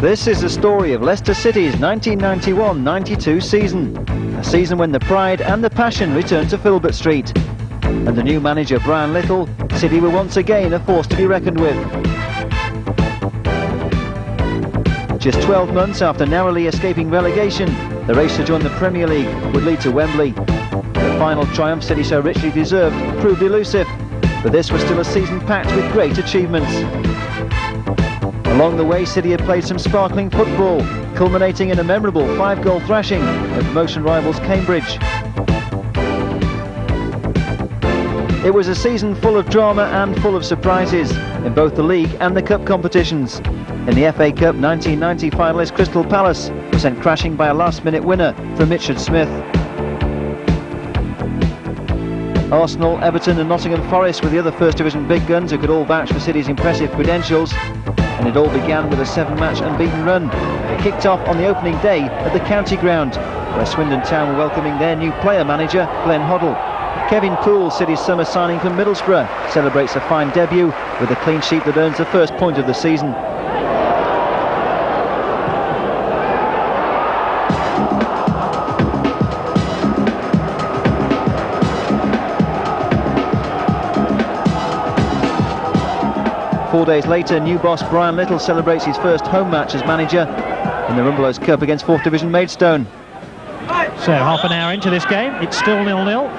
This is the story of Leicester City's 1991-92 season. A season when the pride and the passion returned to Filbert Street. Under new manager Brian Little, City were once again a force to be reckoned with. Just 12 months after narrowly escaping relegation, the race to join the Premier League would lead to Wembley. The final triumph City so richly deserved proved elusive, but this was still a season packed with great achievements. Along the way, City had played some sparkling football, culminating in a memorable 5-goal thrashing of promotion rivals Cambridge. It was a season full of drama and full of surprises in both the league and the cup competitions. In the FA Cup, 1990 finalist Crystal Palace was sent crashing by a last-minute winner from Richard Smith. Arsenal, Everton and Nottingham Forest were the other First Division big guns who could all vouch for City's impressive credentials. And it all began with a 7-match unbeaten run. It kicked off on the opening day at the County Ground, where Swindon Town were welcoming their new player-manager, Glenn Hoddle. Kevin Poole, City's summer signing from Middlesbrough, celebrates a fine debut with a clean sheet that earns the first point of the season. Four days later, new boss Brian Little celebrates his first home match as manager in the Rumbelows Cup against 4th Division Maidstone. So half an hour into this game, it's still 0-0.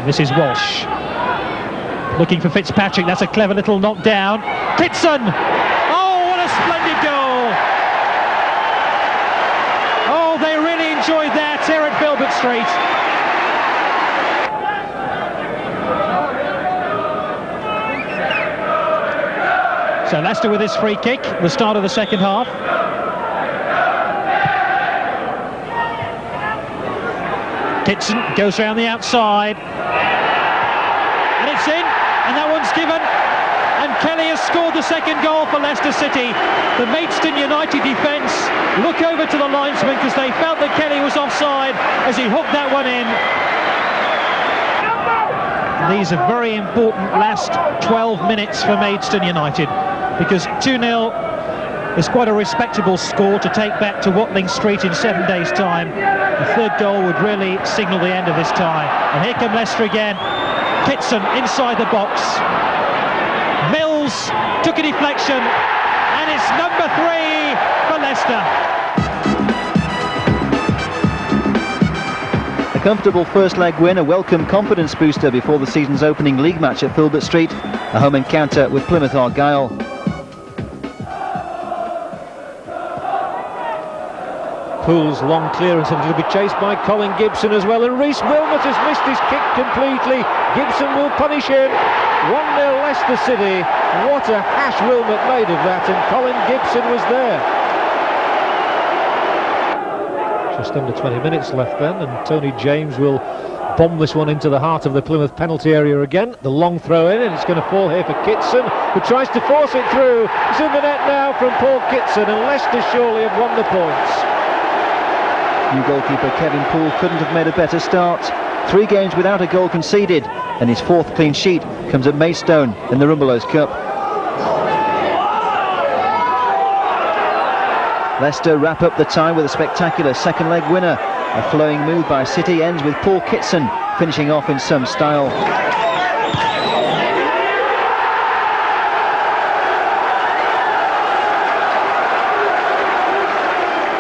This is Walsh looking for Fitzpatrick. That's a clever little knockdown. Kitson! Oh, what a splendid goal! Oh, they really enjoyed that here at Filbert Street. So Leicester with his free kick, the start of the second half. Kitson goes around the outside. And it's in, and that one's given. And Kelly has scored the second goal for Leicester City. The Maidstone United defence look over to the linesman because they felt that Kelly was offside as he hooked that one in. These are very important last 12 minutes for Maidstone United, because 2-0 is quite a respectable score to take back to Watling Street in 7 days' time. The third goal would really signal the end of this tie. And here come Leicester again. Kitson inside the box. Mills took a deflection, and it's number 3 for Leicester. A comfortable first leg win, a welcome confidence booster before the season's opening league match at Filbert Street, a home encounter with Plymouth Argyle. Poole's long clearance, and it'll be chased by Colin Gibson as well, and Rhys Wilmot has missed his kick completely. Gibson will punish him. 1-0 Leicester City. What a hash Wilmot made of that, and Colin Gibson was there. Just under 20 minutes left then, and Tony James will bomb this one into the heart of the Plymouth penalty area again. The long throw in, and it's going to fall here for Kitson, who tries to force it through. It's in the net now from Paul Kitson, and Leicester surely have won the points. New goalkeeper Kevin Poole couldn't have made a better start. 3 games without a goal conceded, and his 4th clean sheet comes at Maidstone in the Rumbelows Cup. Leicester wrap up the tie with a spectacular second leg winner. A flowing move by City ends with Paul Kitson finishing off in some style.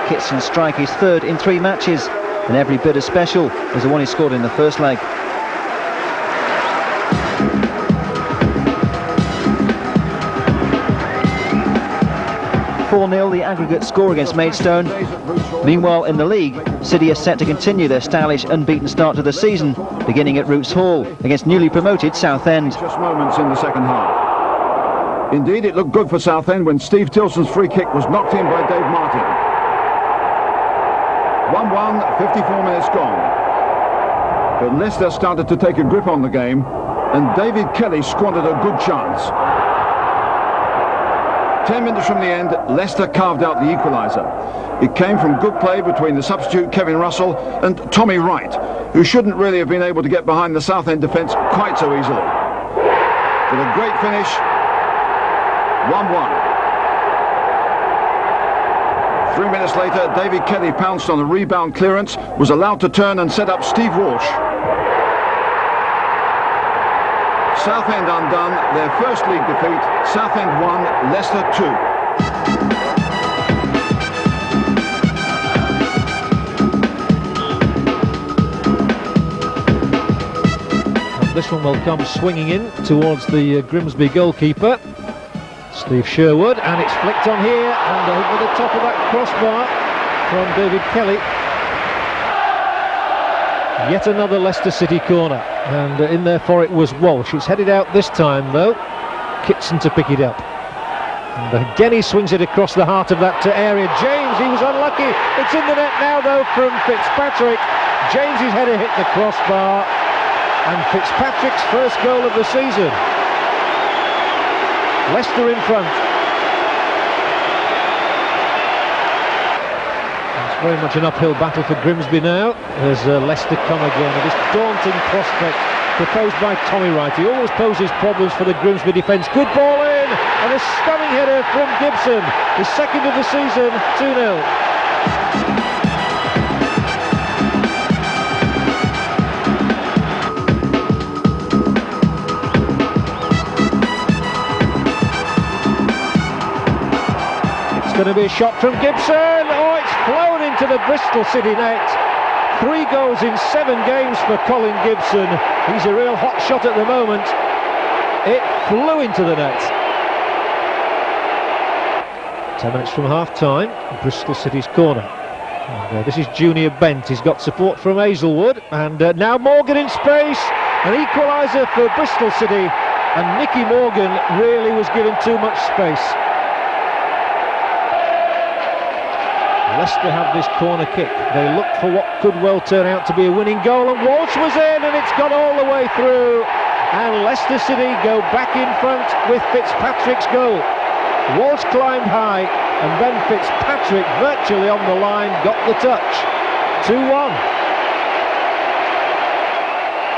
Kitson's strike is 3rd in 3 matches, and every bit as special as the one he scored in the first leg. (4-0) the aggregate score against Maidstone. Meanwhile, in the league, City are set to continue their stylish unbeaten start to the season, beginning at Roots Hall against newly promoted Southend. Just moments in the second half. Indeed, it looked good for Southend when Steve Tilson's free kick was knocked in by Dave Martin. 1-1, 54 minutes gone. But Leicester started to take a grip on the game, and David Kelly squandered a good chance. 10 minutes from the end, Leicester carved out the equaliser. It came from good play between the substitute Kevin Russell and Tommy Wright, who shouldn't really have been able to get behind the Southend defence quite so easily. With a great finish, 1-1. 3 minutes later, David Kelly pounced on a rebound clearance, was allowed to turn and set up Steve Walsh. Southend undone, their first league defeat. Southend 1, Leicester 2. And this one will come swinging in towards the Grimsby goalkeeper, Steve Sherwood, and it's flicked on here and over the top of that crossbar from David Kelly. Yet another Leicester City corner, and in there for it was Walsh. It's headed out this time though, Kitson to pick it up. And again he swings it across the heart of that area. James, he was unlucky. It's in the net now though from Fitzpatrick. James's header hit the crossbar, and Fitzpatrick's first goal of the season. Leicester in front. It's very much an uphill battle for Grimsby now as Leicester come again. This daunting prospect proposed by Tommy Wright. He always poses problems for the Grimsby defence. Good ball in, and a stunning header from Gibson. His second of the season, 2-0. It's going to be a shot from Gibson. Oh, it's flown into the Bristol City net. 3 goals in 7 games for Colin Gibson. He's a real hot shot at the moment. It flew into the net. 10 minutes from half-time, Bristol City's corner. And, this is Junior Bent. He's got support from Hazelwood. And now Morgan in space. An equaliser for Bristol City. And Nicky Morgan really was given too much space. Leicester have this corner kick. They looked for what could well turn out to be a winning goal, and Walsh was in, and it's gone all the way through. And Leicester City go back in front with Fitzpatrick's goal. Walsh climbed high, and then Fitzpatrick, virtually on the line, got the touch. 2-1.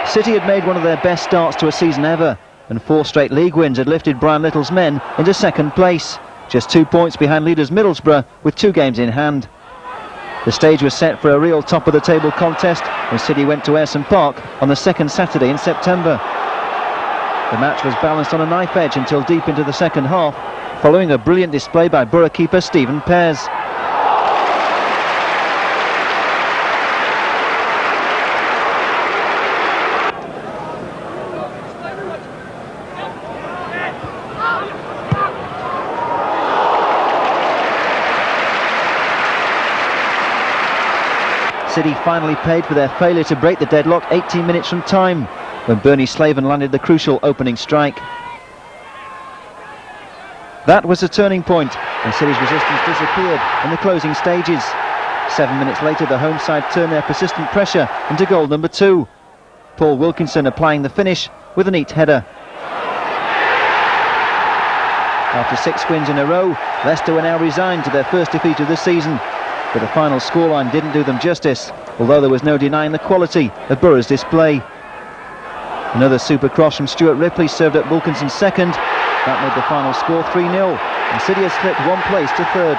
City had made one of their best starts to a season ever, and 4 straight league wins had lifted Brian Little's men into second place. Just 2 points behind leaders Middlesbrough with 2 games in hand. The stage was set for a real top-of-the-table contest when City went to Ayresome Park on the second Saturday in September. The match was balanced on a knife edge until deep into the second half, following a brilliant display by Borough keeper Stephen Pears. City finally paid for their failure to break the deadlock 18 minutes from time, when Bernie Slaven landed the crucial opening strike. That was a turning point, and City's resistance disappeared in the closing stages. 7 minutes later, the home side turned their persistent pressure into goal number 2. Paul Wilkinson applying the finish with a neat header. After 6 wins in a row, Leicester were now resigned to their first defeat of the season. But the final scoreline didn't do them justice, although there was no denying the quality of Borough's display. Another super cross from Stuart Ripley served up Wilkinson's second. That made the final score 3-0, and City has slipped 1 place to third.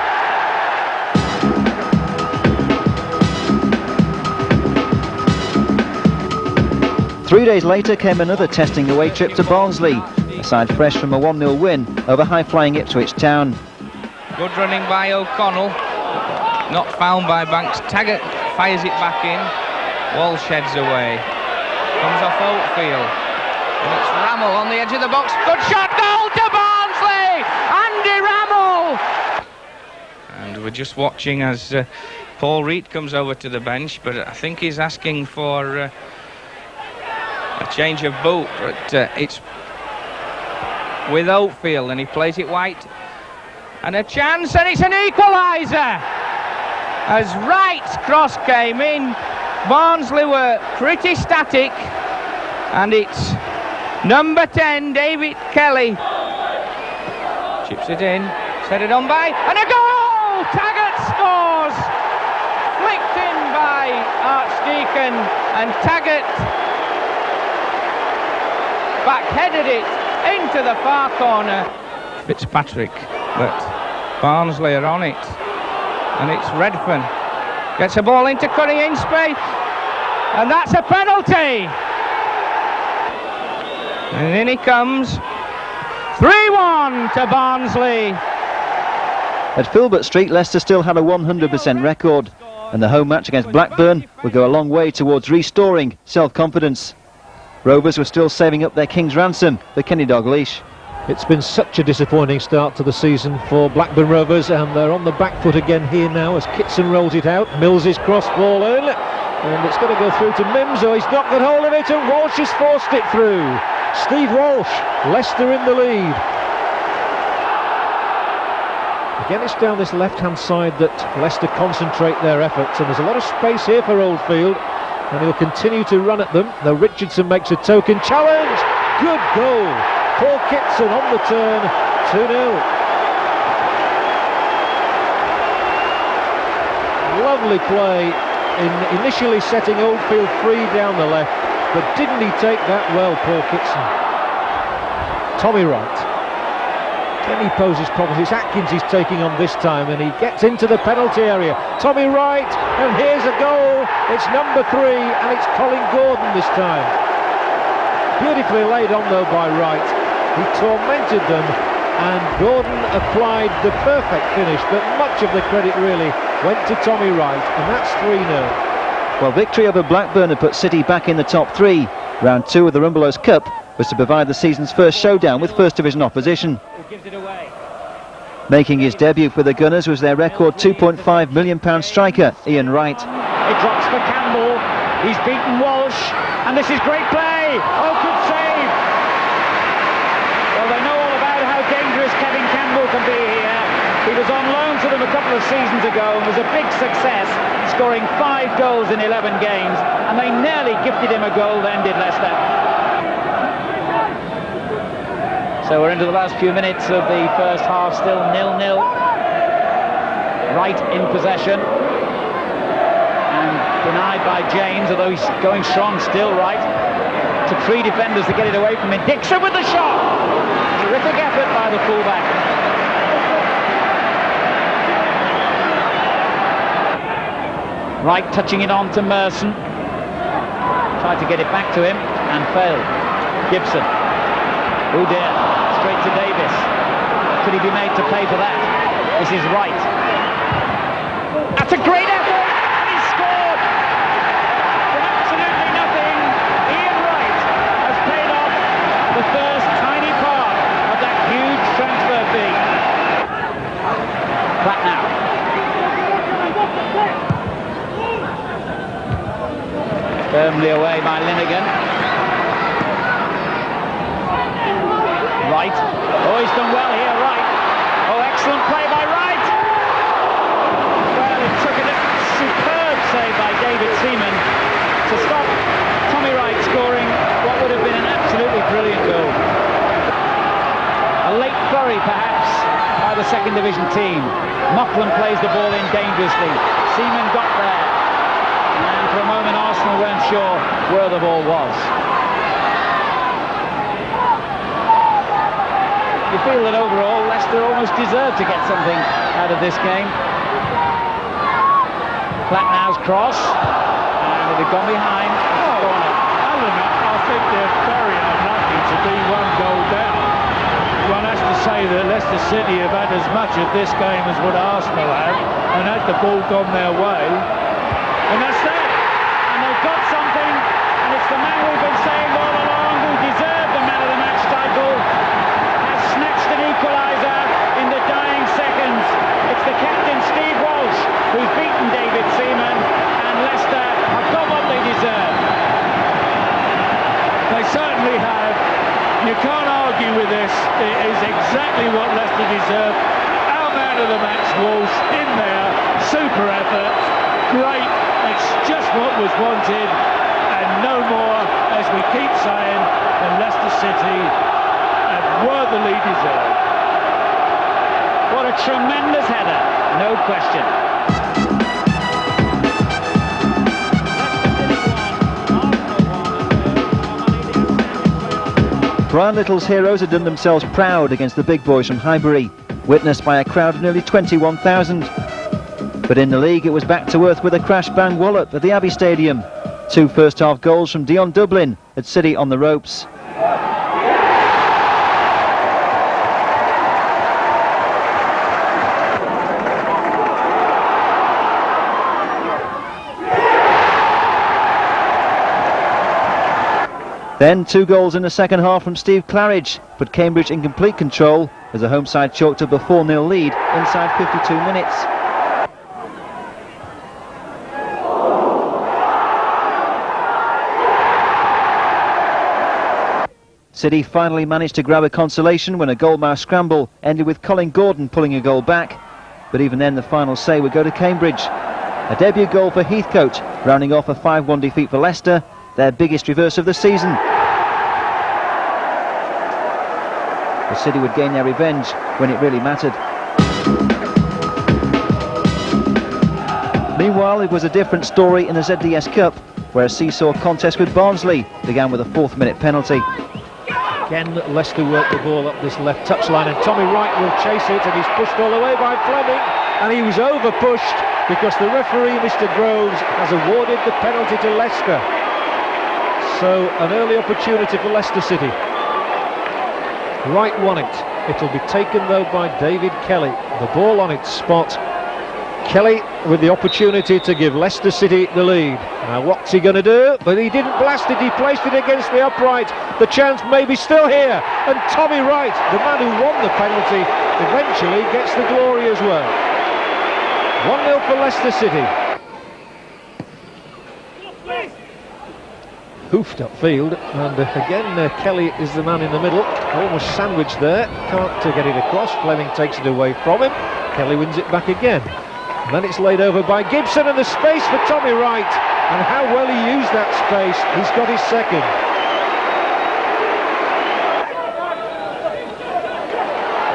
3 days later came another testing away trip to Barnsley, a side fresh from a 1-0 win over high-flying Ipswich Town. Good running by O'Connell. Not found by Banks. Taggart fires it back in. Walsh heads away. Comes off Oakfield. And it's Rammell on the edge of the box. Good shot, goal to Barnsley! Andy Rammell! And we're just watching as Paul Reed comes over to the bench, but I think he's asking for a change of boot. But it's with Oakfield, and he plays it wide. And a chance, and it's an equaliser! As Wright's cross came in, Barnsley were pretty static, and it's number 10, David Kelly. Chips it in, set it on by, and a goal! Taggart scores! Flicked in by Archdeacon, and Taggart back-headed it into the far corner. Fitzpatrick, but Barnsley are on it, and it's Redfern. Gets a ball into Curry in space, and that's a penalty! And in he comes. 3-1 to Barnsley. At Filbert Street, Leicester still had a 100% record, and the home match against Blackburn would go a long way towards restoring self-confidence. Rovers were still saving up their king's ransom for Kenny Dalglish. It's been such a disappointing start to the season for Blackburn Rovers, and they're on the back foot again here now as Kitson rolls it out. Mills's cross ball in, and it's going to go through to Mims. Oh, he's not got hold of it, and Walsh has forced it through. Steve Walsh, Leicester in the lead. Again, it's down this left-hand side that Leicester concentrate their efforts, and there's a lot of space here for Oldfield, and he'll continue to run at them, though Richardson makes a token challenge. Good goal. Paul Kitson on the turn, 2-0. Lovely play in initially setting Oldfield free down the left, but didn't he take that well, Paul Kitson? Tommy Wright. Then he poses problems. It's Atkins he's taking on this time, and he gets into the penalty area. Tommy Wright, and here's a goal. It's number 3, and it's Colin Gordon this time. Beautifully laid on though by Wright. He tormented them, and Gordon applied the perfect finish, but much of the credit really went to Tommy Wright, and that's 3-0. Well, victory over Blackburn had put City back in the top 3. Round 2 of the Rumbelows Cup was to provide the season's first showdown with First Division opposition. Making his debut for the Gunners was their record £2.5 million striker, Ian Wright. It drops for Campbell, he's beaten Walsh, and this is great play! Oh, good save! Well, they know all about how dangerous Kevin Campbell can be here. He was on loan to them a couple of seasons ago and was a big success, scoring 5 goals in 11 games, and they nearly gifted him a goal then, did Leicester. So we're into the last few minutes of the first half, still 0-0. Wright in possession, and denied by James, although he's going strong still. Wright to 3 defenders to get it away from him. Dixon with the shot! Terrific effort by the fullback. Wright touching it on to Merson. Tried to get it back to him and failed. Gibson. Oh dear. Straight to Davis. Could he be made to pay for that? This is Wright. That's a great effort, and he scored! From absolutely nothing, Ian Wright has paid off the first tiny part of that huge transfer fee. Back now. Firmly away by Linnigan. Wright. Oh, he's done well here, Wright. Oh, excellent play by Wright. Well, it took a superb save by David Seaman to stop Tommy Wright scoring what would have been an absolutely brilliant goal. A late flurry, perhaps, by the second division team. Moughlan plays the ball in dangerously. Seaman got there. And for a moment, Arsenal weren't sure where the ball was. You feel that overall Leicester almost deserved to get something out of this game. Platnow's cross, and it had gone behind. Corner. Alan, I think they're very unlucky to be 1 goal down. One has to say that Leicester City have had as much of this game as what Arsenal have, and had the ball gone their way, and that's that. And they've got something, and it's the man we've been saying all along who deserved the man of the match title. Snatched an equaliser in the dying seconds. It's the captain, Steve Walsh, who's beaten David Seaman, and Leicester have got what they deserve. They certainly have. You can't argue with this. It is exactly what Leicester deserve. Our man of the match, Walsh, in there. Super effort. Great. It's just what was wanted, and no more, as we keep saying, than Leicester City worthily deserved. What a tremendous header, no question. Brian Little's heroes had done themselves proud against the big boys from Highbury, witnessed by a crowd of nearly 21,000. But in the league it was back to earth with a crash bang wallop at the Abbey Stadium. 2 first-half goals from Dion Dublin had City on the ropes. Then 2 goals in the second half from Steve Claridge put Cambridge in complete control as the home side chalked up a 4-0 lead inside 52 minutes. City finally managed to grab a consolation when a goalmouth scramble ended with Colin Gordon pulling a goal back, but even then the final say would go to Cambridge. A debut goal for Heathcote, rounding off a 5-1 defeat for Leicester, their biggest reverse of the season. The City would gain their revenge when it really mattered. Meanwhile, it was a different story in the ZDS Cup, where a seesaw contest with Barnsley began with a 4th-minute penalty. Again, Leicester work the ball up this left touchline, and Tommy Wright will chase it, and he's pushed all the way by Fleming, and he was over-pushed because the referee, Mr. Groves, has awarded the penalty to Leicester. So, an early opportunity for Leicester City. Wright won it. It'll be taken, though, by David Kelly. The ball on its spot. Kelly with the opportunity to give Leicester City the lead. Now what's he going to do? But he didn't blast it, he placed it against the upright. The chance may be still here, and Tommy Wright, the man who won the penalty, eventually gets the glory as well. 1-0 for Leicester City. Hoofed upfield, and again Kelly is the man in the middle, almost sandwiched there, can't get it across. Fleming takes it away from him. Kelly wins it back again. And then it's laid over by Gibson, and the space for Tommy Wright, and how well he used that space. He's got his second.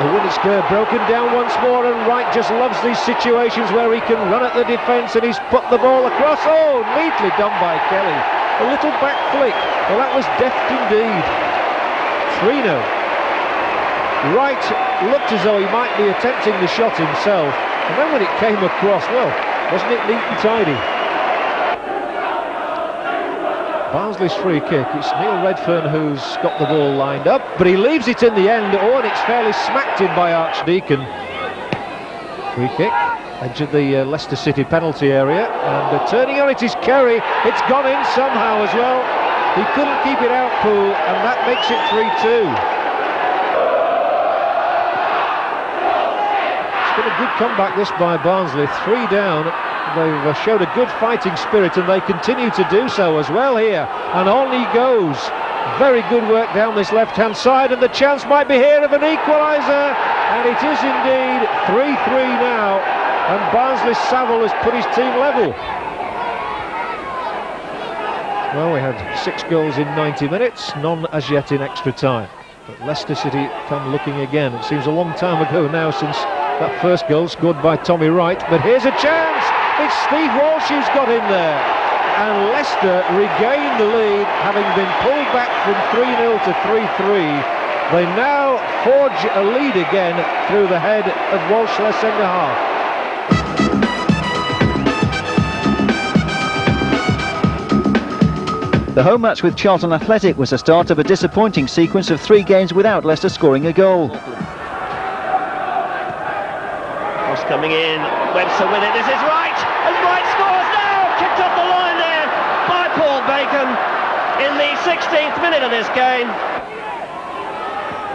The Winnie square broken down once more, and Wright just loves these situations where he can run at the defence, and he's put the ball across. Oh, neatly done by Kelly. A little back flick. Well, that was deft indeed. 3-0. Wright looked as though he might be attempting the shot himself, and then when it came across, well, wasn't it neat and tidy? Barnsley's free kick. It's Neil Redfern who's got the ball lined up, but he leaves it in the end. Oh, and it's fairly smacked in by Archdeacon. Free kick, edge of the Leicester City penalty area, and turning on it is Kerry. It's gone in somehow as well. He couldn't keep it out, Poole, and that makes it 3-2. It's been a good comeback this by Barnsley. 3 down. They've showed a good fighting spirit, and they continue to do so as well here. And on he goes. Very good work down this left-hand side, and the chance might be here of an equaliser. And it is indeed 3-3 now. And Barnsley's Saville has put his team level. Well, we had 6 goals in 90 minutes, none as yet in extra time. But Leicester City come looking again. It seems a long time ago now since that first goal scored by Tommy Wright. But here's a chance! It's Steve Walsh who's got in there. And Leicester regain the lead, having been pulled back from 3-0 to 3-3. They now forge a lead again through the head of Walsh, their centre-half. The home match with Charlton Athletic was the start of a disappointing sequence of 3 games without Leicester scoring a goal. Cross coming in, Webster with it, this is Wright, and Wright scores now! Kicked off the line there by Paul Bacon in the 16th minute of this game.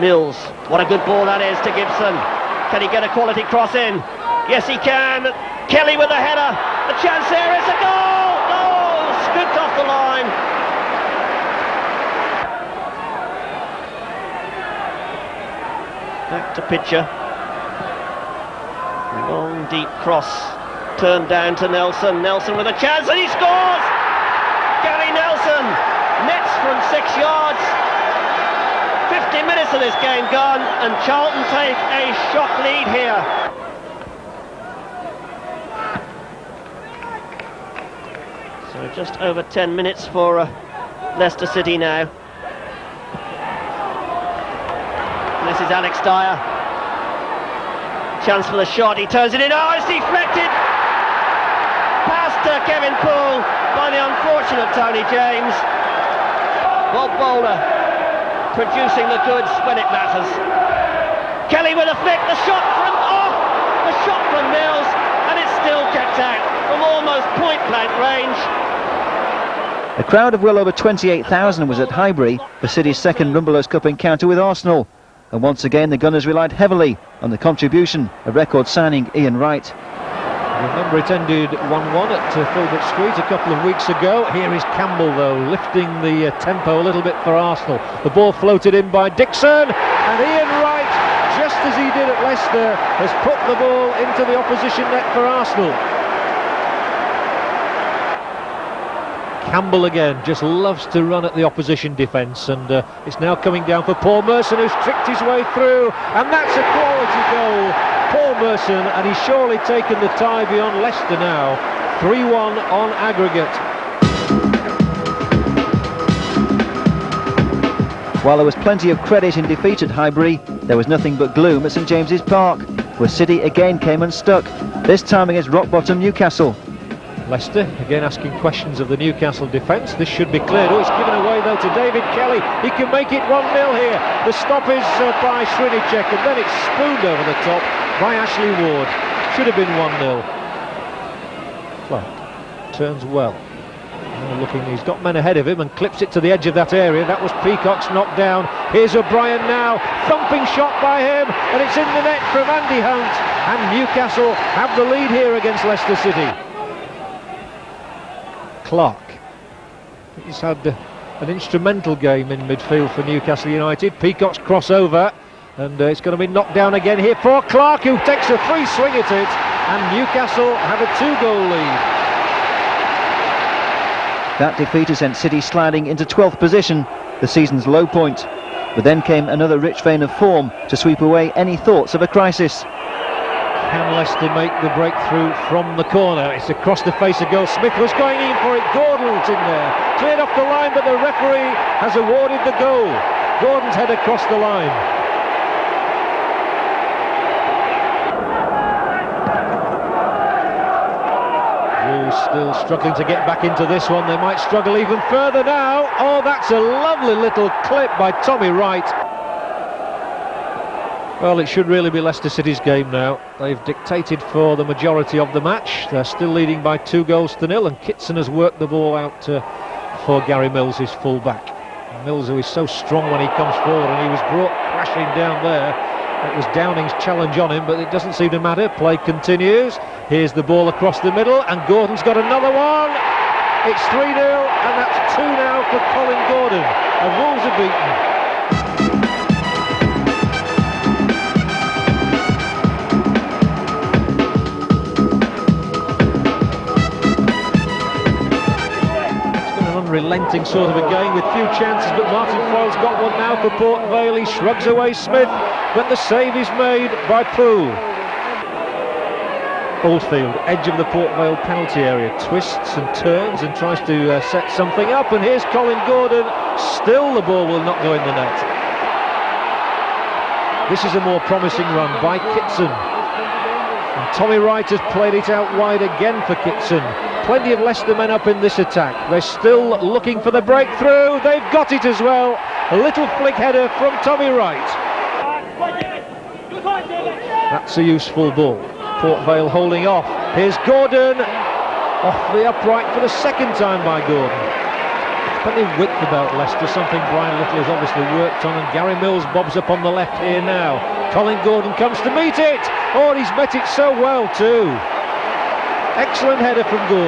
Mills, what a good ball that is to Gibson. Can he get a quality cross in? Yes he can. Kelly with the header, the chance there is a goal! Oh, scooped off the line. Back to Pitcher. Long deep cross turned down to Nelson. Nelson with a chance and he scores! Gary Nelson nets from 6 yards. 50 minutes of this game gone, and Charlton take a shock lead here. So just over 10 minutes for Leicester City now. This is Alex Dyer. Chance for the shot, he turns it in, oh, it's deflected! Past Kevin Poole by the unfortunate Tony James. Bob Bowler producing the goods when it matters. Kelly with a flick, the shot from Mills, and it's still kept out from almost point-blank range. A crowd of well over 28,000 was at Highbury for City's second Rumbelows Cup encounter with Arsenal. And once again the Gunners relied heavily on the contribution of record signing Ian Wright. Remember, it ended 1-1 at Filbert Street a couple of weeks ago. Here is Campbell, though, lifting the tempo a little bit for Arsenal. The ball floated in by Dixon, and Ian Wright, just as he did at Leicester, has put the ball into the opposition net for Arsenal. Campbell again just loves to run at the opposition defence, and it's now coming down for Paul Merson, who's tricked his way through, and that's a quality goal. Paul Merson, and he's surely taken the tie beyond Leicester now. 3-1 on aggregate. While there was plenty of credit in defeat at Highbury, there was nothing but gloom at St James's Park, where City again came unstuck, this time against rock-bottom Newcastle. Leicester again asking questions of the Newcastle defence. This should be cleared. Oh, it's given away though to David Kelly. He can make it 1-0 here. The stop is by Srinicek, and then it's spooned over the top by Ashley Ward. Should have been 1-0. Clark turns well. Now looking, he's got men ahead of him and clips it to the edge of that area. That was Peacock's knocked down. Here's O'Brien now. Thumping shot by him, and it's in the net from Andy Hunt. And Newcastle have the lead here against Leicester City. Clark. He's had an instrumental game in midfield for Newcastle United. Peacock's crossover, and it's going to be knocked down again here for Clark, who takes a free swing at it, and Newcastle have a 2-goal lead. That defeat has sent City sliding into 12th position, the season's low point. But then came another rich vein of form to sweep away any thoughts of a crisis. Can Leicester make the breakthrough from the corner? It's across the face of goal. Smith was going in for it. Gordon's in there. Cleared off the line, but the referee has awarded the goal. Gordon's header crossed the line. Wolves still struggling to get back into this one. They might struggle even further now. Oh, that's a lovely little clip by Tommy Wright. Well, it should really be Leicester City's game now. They've dictated for the majority of the match. They're still leading by 2-0, and Kitson has worked the ball out for Gary Mills, his full-back. Mills, who is so strong when he comes forward, and he was brought crashing down there. It was Downing's challenge on him, but it doesn't seem to matter. Play continues. Here's the ball across the middle, and Gordon's got another one. It's 3-0, and that's 2 now for Colin Gordon, and Wolves are beaten. Relenting sort of a game with few chances, but Martin Foyle's got one now for Port Vale. He shrugs away Smith, but the save is made by Poole. Oldfield, edge of the Port Vale penalty area, twists and turns and tries to set something up, and here's Colin Gordon. Still the ball will not go in the net. This is a more promising run by Kitson, and Tommy Wright has played it out wide again for Kitson. Plenty of Leicester men up in this attack. They're still looking for the breakthrough. They've got it as well. A little flick header from Tommy Wright. That's a useful ball. Port Vale holding off. Here's Gordon. Off the upright for the second time by Gordon. Plenty of width about Leicester, something Brian Little has obviously worked on, and Gary Mills bobs up on the left here now. Colin Gordon comes to meet it. Oh, he's met it so well too. Excellent header from Gordon.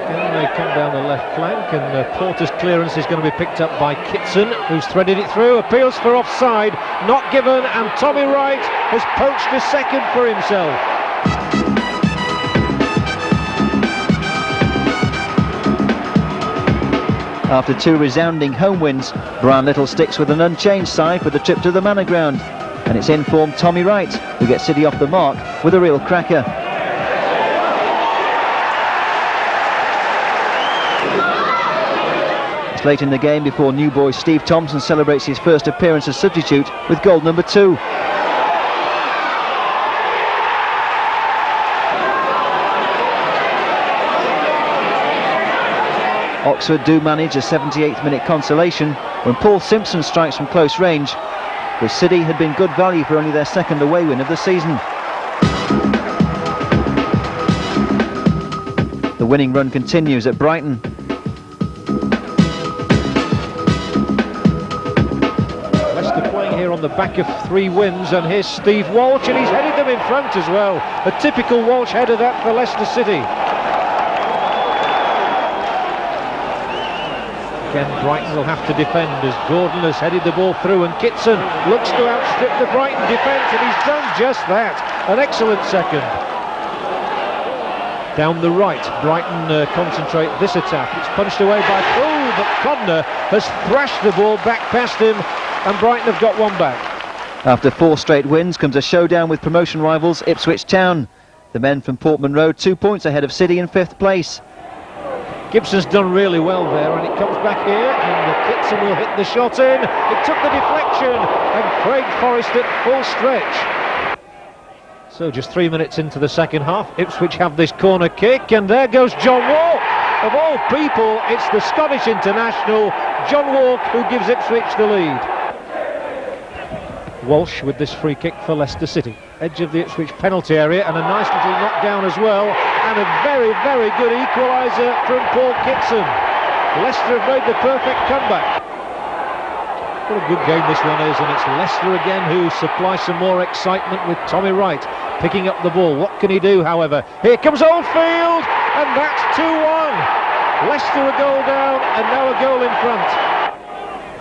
Again, they come down the left flank, and Porter's clearance is going to be picked up by Kitson, who's threaded it through. Appeals for offside, not given, and Tommy Wright has poached a second for himself. After 2 resounding home wins, Brian Little sticks with an unchanged side for the trip to the Manor Ground. And it's informed Tommy Wright, who gets City off the mark with a real cracker. It's late in the game before new boy Steve Thompson celebrates his first appearance as substitute with goal number 2. Oxford do manage a 78th minute consolation when Paul Simpson strikes from close range, but City had been good value for only their second away win of the season. The winning run continues at Brighton. Leicester playing here on the back of 3 wins, and here's Steve Walsh, and he's headed them in front as well. A typical Walsh header that for Leicester City. Again, Brighton will have to defend as Gordon has headed the ball through, and Kitson looks to outstrip the Brighton defence, and he's done just that. An excellent second. Down the right, Brighton concentrate this attack. It's punched away by Poole, but Codner has thrashed the ball back past him, and Brighton have got one back. After 4 straight wins comes a showdown with promotion rivals Ipswich Town. The men from Portman Road 2 points ahead of City in 5th place. Gibson's done really well there, and it comes back here, and Kitson will hit the shot in. It took the deflection, and Craig Forrest at full stretch. So just 3 minutes into the second half, Ipswich have this corner kick, and there goes John Walk. Of all people, it's the Scottish international, John Walk, who gives Ipswich the lead. Walsh with this free kick for Leicester City. Edge of the Ipswich penalty area, and a nice little knockdown as well, and a very, very good equaliser from Paul Kitson. Leicester have made the perfect comeback. What a good game this one is, and it's Leicester again who supply some more excitement with Tommy Wright picking up the ball. What can he do, however? Here comes Oldfield, and that's 2-1. Leicester a goal down, and now a goal in front.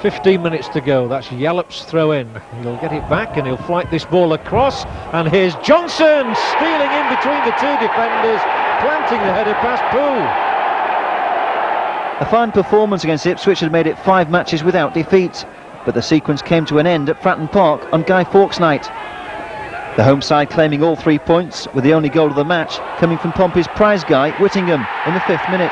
15 minutes to go. That's Yallop's throw in. He'll get it back, and he'll flight this ball across, and here's Johnson stealing in between the 2 defenders, planting the header past Poole. A fine performance against Ipswich had made it 5 matches without defeat, but the sequence came to an end at Fratton Park on Guy Fawkes night. The home side claiming all 3 points, with the only goal of the match coming from Pompey's prize guy Whittingham in the 5th minute.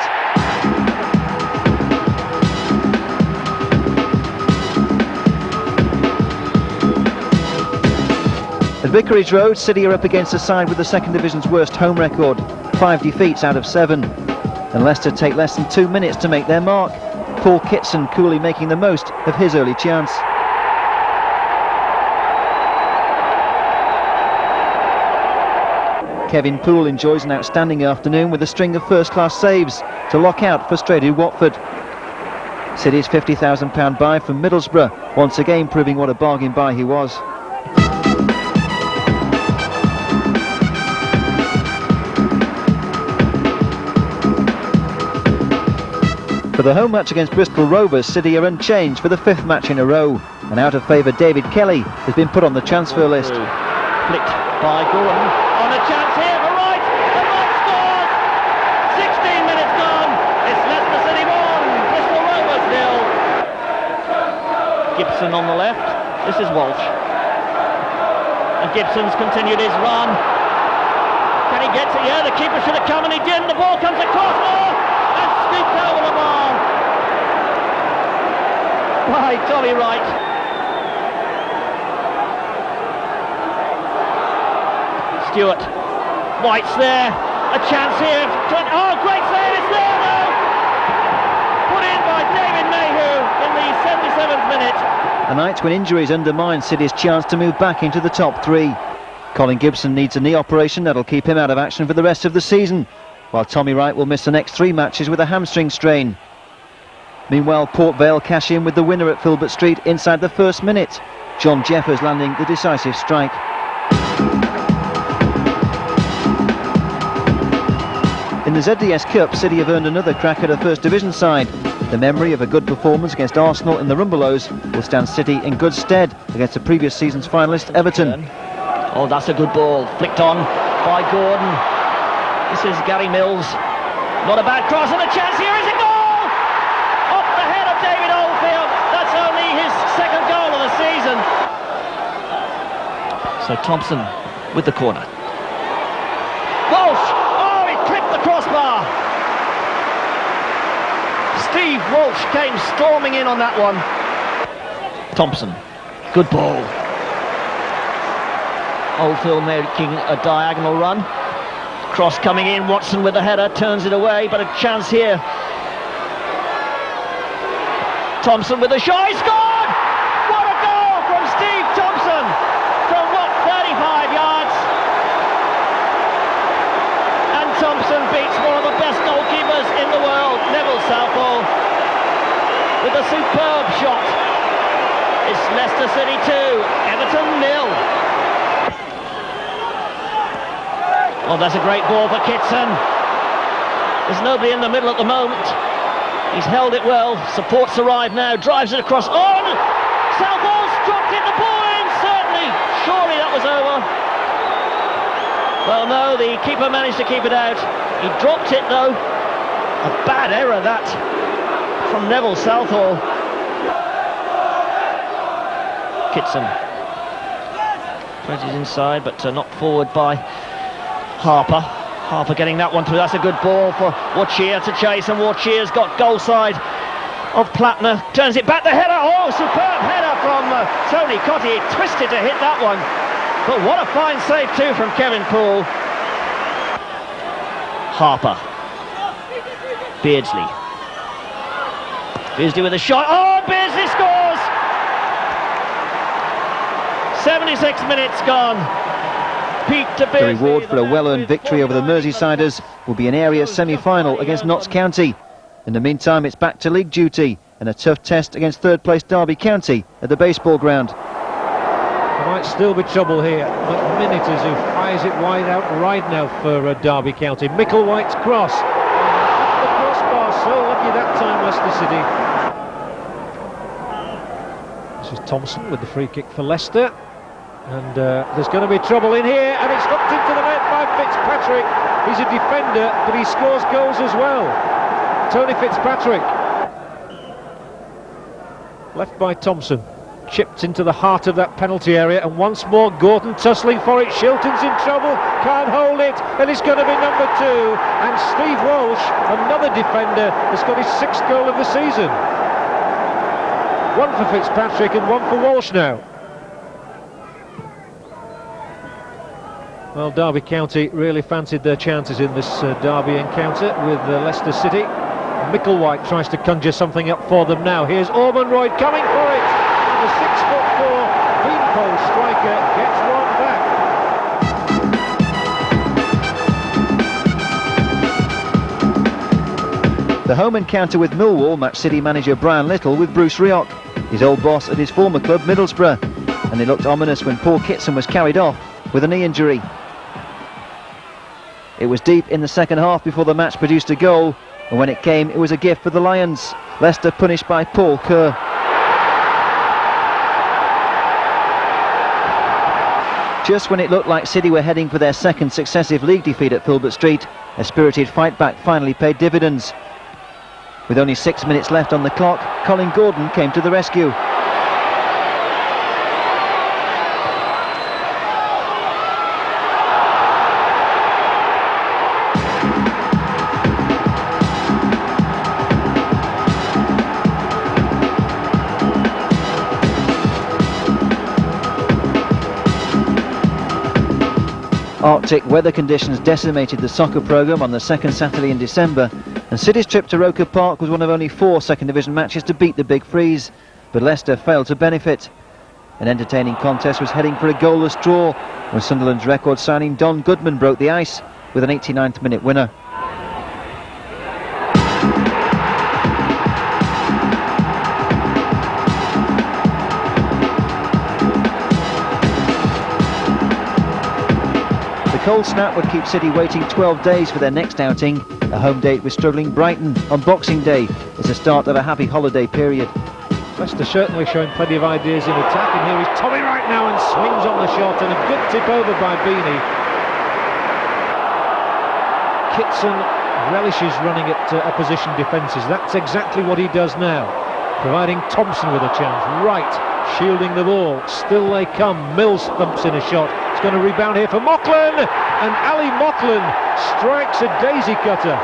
At Vicarage Road, City are up against a side with the second division's worst home record, 5 defeats out of 7. And Leicester take less than 2 minutes to make their mark, Paul Kitson coolly making the most of his early chance. Kevin Poole enjoys an outstanding afternoon with a string of first-class saves to lock out frustrated Watford. City's £50,000 buy from Middlesbrough, once again proving what a bargain buy he was. For the home match against Bristol Rovers, City are unchanged for the 5th match in a row, and out of favour David Kelly has been put on the transfer list. Flicked by Gordon, on a chance here for Wright, and Wright scores! 16 minutes gone, it's Leicester City 1, Bristol Rovers 0. Gibson on the left, this is Walsh. And Gibson's continued his run. Can he get to, yeah, the keeper should have come and he didn't, the ball comes across, and scooped over the bar by Tommy Wright. Stewart, White's there, a chance here, oh great save, it's there now! Put in by David Mayhew in the 77th minute. A night when injuries undermine City's chance to move back into the top 3. Colin Gibson needs a knee operation that'll keep him out of action for the rest of the season, while Tommy Wright will miss the next 3 matches with a hamstring strain. Meanwhile, Port Vale cash in with the winner at Filbert Street inside the 1st minute. John Jeffers landing the decisive strike. In the ZDS Cup, City have earned another crack at a First Division side. The memory of a good performance against Arsenal in the Rumbelows will stand City in good stead against the previous season's finalist Everton. Oh, that's a good ball, flicked on by Gordon. This is Gary Mills. Not a bad cross, and a chance here is a goal! Off the head of David Oldfield. That's only his 2nd goal of the season. So Thompson with the corner. Walsh! Oh, he clipped the crossbar. Steve Walsh came storming in on that one. Thompson, good ball. Oldfield making a diagonal run. Cross coming in, Watson with the header, turns it away, but a chance here. Thompson with a shot, he scored! What a goal from Steve Thompson! From what, 35 yards? And Thompson beats one of the best goalkeepers in the world, Neville Southall, with a superb shot. It's Leicester City 2, Everton 0. Oh, that's a great ball for Kitson. There's nobody in the middle at the moment. He's held it well. Supports arrive now. Drives it across. On! Southall's dropped it. The ball in. Certainly. Surely that was over. Well, no. The keeper managed to keep it out. He dropped it though. A bad error that from Neville Southall. Kitson. Tries it inside, but knocked forward by Harper. Harper getting that one through. That's a good ball for Watchia to chase, and Watchia's got goal side of Plattner. Turns it back, the header. Oh, superb header from Tony Cottee. He twisted to hit that one. But what a fine save too from Kevin Poole. Harper. Beardsley. Beardsley with a shot. Oh, Beardsley scores! 76 minutes gone. The reward for a well-earned victory over the Merseysiders will be an area semi-final against Notts County. In the meantime, it's back to league duty and a tough test against third-place Derby County at the baseball ground. There might still be trouble here. McMinitters, who fires it wide out right now for Derby County. Micklewhite's cross. The crossbar, so lucky that time, Leicester City. This is Thompson with the free kick for Leicester. And there's going to be trouble in here, and it's hooked into the net by Fitzpatrick. He's a defender, but he scores goals as well. Tony Fitzpatrick. Left by Thompson. Chipped into the heart of that penalty area, and once more Gordon tussling for it. Shilton's in trouble, can't hold it, and it's going to be number 2. And Steve Walsh, another defender, has got his 6th goal of the season. One for Fitzpatrick and one for Walsh now. Well, Derby County really fancied their chances in this derby encounter with Leicester City. Micklewhite tries to conjure something up for them now. Here's Ormonroyd coming for it. And the 6'4" beanpole striker gets one back. The home encounter with Millwall matched City manager Brian Little with Bruce Rioch, his old boss at his former club Middlesbrough. And it looked ominous when Paul Kitson was carried off with a knee injury. It was deep in the second half before the match produced a goal, and when it came, it was a gift for the Lions. Leicester punished by Paul Kerr. Just when it looked like City were heading for their second successive league defeat at Filbert Street, a spirited fight back finally paid dividends. With only 6 minutes left on the clock, Colin Gordon came to the rescue. Arctic weather conditions decimated the soccer programme on the second Saturday in December, and City's trip to Roker Park was one of only 4 second division matches to beat the Big Freeze, but Leicester failed to benefit. An entertaining contest was heading for a goalless draw when Sunderland's record signing Don Goodman broke the ice with an 89th minute winner. The cold snap would keep City waiting 12 days for their next outing. A home date with struggling Brighton on Boxing Day. It's the start of a happy holiday period. Leicester certainly showing plenty of ideas in attack, and here is Tommy right now and swings on the shot, and a good tip over by Beanie. Kitson relishes running at opposition defences. That's exactly what he does now, providing Thompson with a chance. Wright shielding the ball. Still they come. Mills thumps in a shot. It's going to rebound here for Mocklin, and Ali Mocklin strikes a daisy cutter.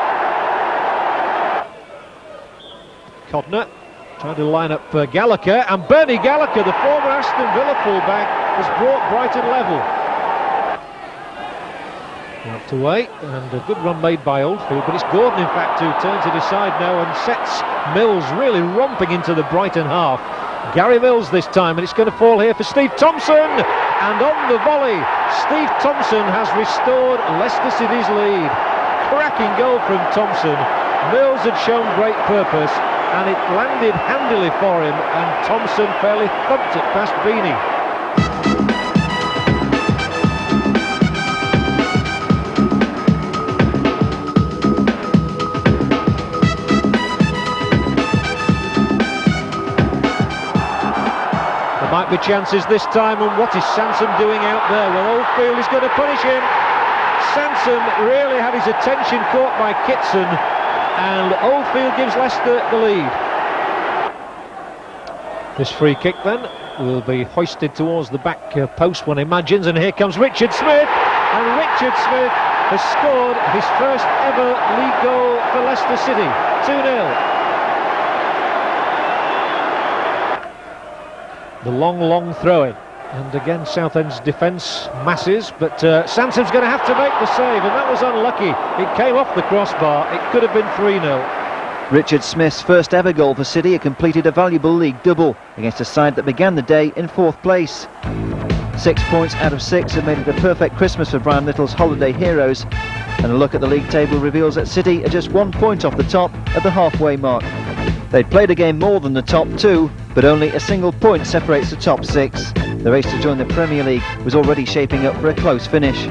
Codner trying to line up Gallagher, and Bernie Gallagher, the former Aston Villa fullback, has brought Brighton level. Out away, and a good run made by Oldfield, but it's Gordon in fact who turns it aside now and sets Mills really romping into the Brighton half. Gary Mills this time, and it's going to fall here for Steve Thompson, and on the volley Steve Thompson has restored Leicester City's lead. Cracking goal from Thompson. Mills had shown great purpose and it landed handily for him, and Thompson fairly thumped it past Beanie. There might be chances this time, and what is Sansom doing out there? Well, Oldfield is going to punish him. Sansom really had his attention caught by Kitson, and Oldfield gives Leicester the lead. This free kick then will be hoisted towards the back post, one imagines, and here comes Richard Smith, and Richard Smith has scored his first ever league goal for Leicester City, 2-0. The long throw-in, and again Southend's defence masses, but Sansom's going to have to make the save, and that was unlucky. It came off the crossbar. It could have been 3-0. Richard Smith's first ever goal for City had completed a valuable league double against a side that began the day in 4th place. 6 points out of 6 have made it a perfect Christmas for Brian Little's holiday heroes, and a look at the league table reveals that City are just 1 point off the top at the halfway mark. They'd played a game more than the top 2, but only a single point separates the top 6. The race to join the Premier League was already shaping up for a close finish.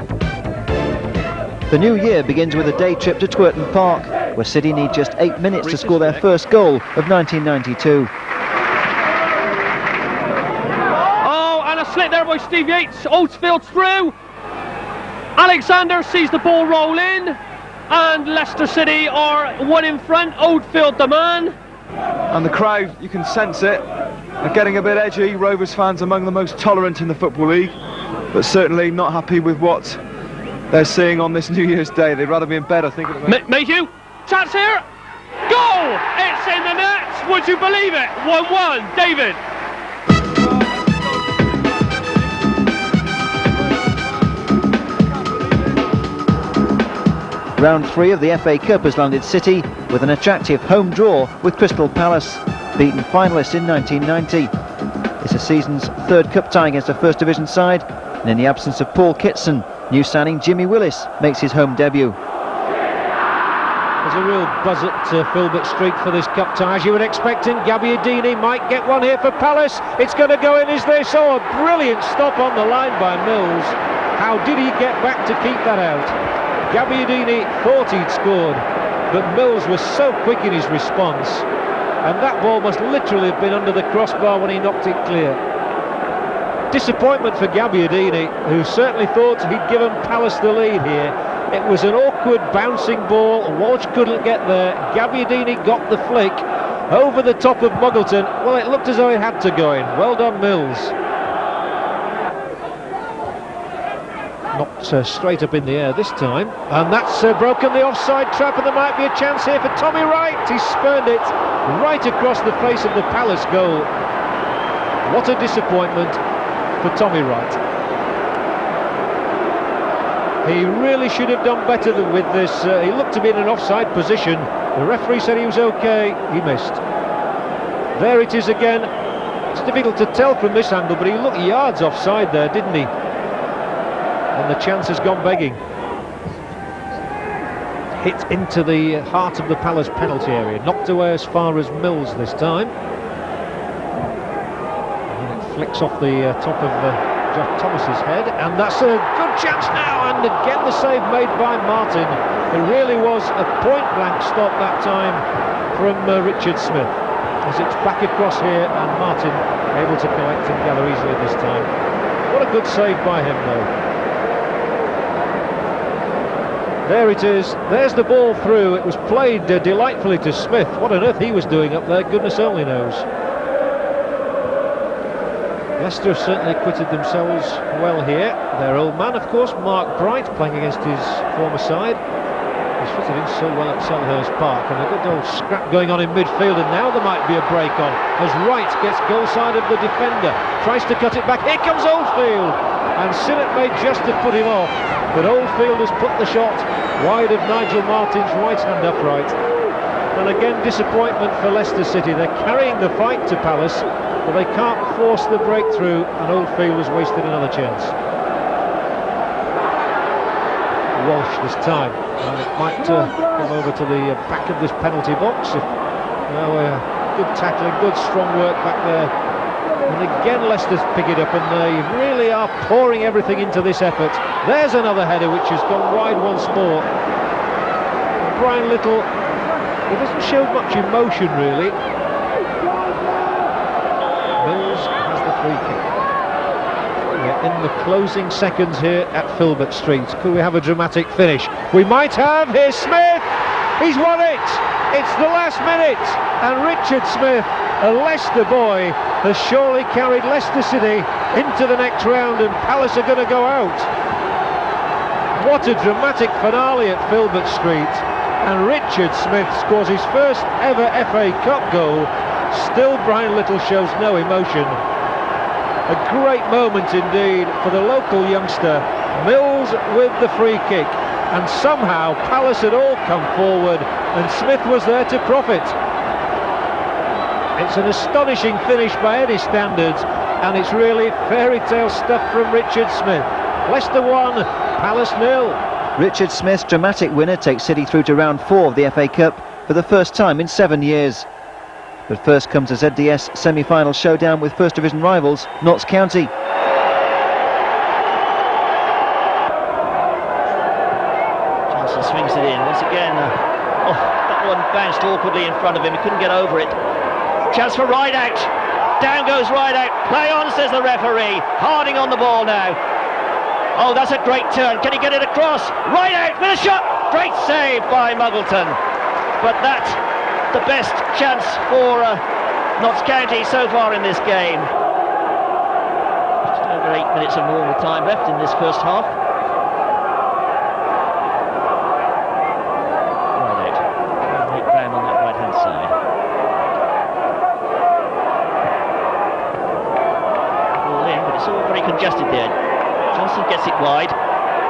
The new year begins with a day trip to Twerton Park, where City need just 8 minutes to score their first goal of 1992. Oh, and a slit there by Steve Yates. Oldfield through. Alexander sees the ball roll in, and Leicester City are one in front. Oldfield the man. And the crowd, you can sense it, are getting a bit edgy. Rovers fans among the most tolerant in the Football League, but certainly not happy with what they're seeing on this New Year's Day. They'd rather be in bed, I think. Mayhew, chance here, goal! It's in the net, would you believe it? 1-1, David. Round 3 of the FA Cup has landed City with an attractive home draw with Crystal Palace, beaten finalists in 1990. It's the season's 3rd cup tie against a First Division side, and in the absence of Paul Kitson, new signing Jimmy Willis makes his home debut. There's a real buzz at Filbert Street for this cup tie, as you would expect, and Gabbiadini might get one here for Palace. It's going to go in, is this? Oh, a brilliant stop on the line by Mills. How did he get back to keep that out? Gabbiadini thought he'd scored, but Mills was so quick in his response, and that ball must literally have been under the crossbar when he knocked it clear. Disappointment for Gabbiadini, who certainly thought he'd given Palace the lead here. It was an awkward bouncing ball, Walsh couldn't get there. Gabbiadini got the flick over the top of Muggleton. Well, it looked as though it had to go in. Well done, Mills. Knocked straight up in the air this time, and that's broken the offside trap, and there might be a chance here for Tommy Wright. He spurned it right across the face of the Palace goal. What a disappointment for Tommy Wright. He really should have done better with this. He looked to be in an offside position. The referee said he was okay. He missed. There it is again. It's difficult to tell from this angle, but he looked yards offside there, didn't he? And the chance has gone begging. Hit into the heart of the Palace penalty area, knocked away as far as Mills this time. And it flicks off the top of Josh Thomas's head, and that's a good chance now, and again the save made by Martin. It really was a point-blank stop that time from Richard Smith, as it's back across here, and Martin able to collect and gather easily this time. What a good save by him though. There it is, there's the ball through. It was played delightfully to Smith. What on earth he was doing up there, goodness only knows. Leicester have certainly acquitted themselves well here. Their old man, of course, Mark Bright, playing against his former side, He's fitted in so well at Selhurst Park, and a good old scrap going on in midfield, and now there might be a break on as Wright gets goal side of the defender, tries to cut it back. Here comes Oldfield, and Sinnott made just to put him off, but Oldfield has put the shot wide of Nigel Martin's right hand upright. And again, disappointment for Leicester City. They're carrying the fight to Palace, but they can't force the breakthrough, and Oldfield has wasted another chance. Walsh this time, and it might come over to the back of this penalty box. Good tackling, good strong work back there, and again Leicester's pick it up, and they really are pouring everything into this effort. There's another header which has gone wide once more. Brian Little, he doesn't show much emotion really. Mills has the free kick. We're in the closing seconds here at Filbert Street. Could we have a dramatic finish? We might have. Here's Smith. He's won it. It's the last minute, and Richard Smith, a Leicester boy, has surely carried Leicester City into the next round, and Palace are going to go out. What a dramatic finale at Filbert Street, and Richard Smith scores his first ever FA Cup goal. Still, Brian Little shows no emotion. A great moment indeed for the local youngster. Mills with the free kick, and somehow Palace had all come forward, and Smith was there to profit. It's an astonishing finish by any standards, and it's really fairy tale stuff from Richard Smith. Leicester 1, Palace 0. Richard Smith's dramatic winner takes City through to round 4 of the FA Cup for the first time in 7 years. But first comes a ZDS semi-final showdown with First Division rivals Notts County. Johnson swings it in once again. That one bounced awkwardly in front of him. He couldn't get over it. Chance for Rideout. Down goes Rideout. Play on, says the referee. Harding on the ball now. Oh, that's a great turn. Can he get it across? Rideout with a shot. Great save by Muggleton. But that's the best chance for Notts County so far in this game. Just over 8 minutes of normal time left in this first half. Rideout. Make ground on that right-hand side. Ball in, but it's all very congested there. Johnson gets it wide.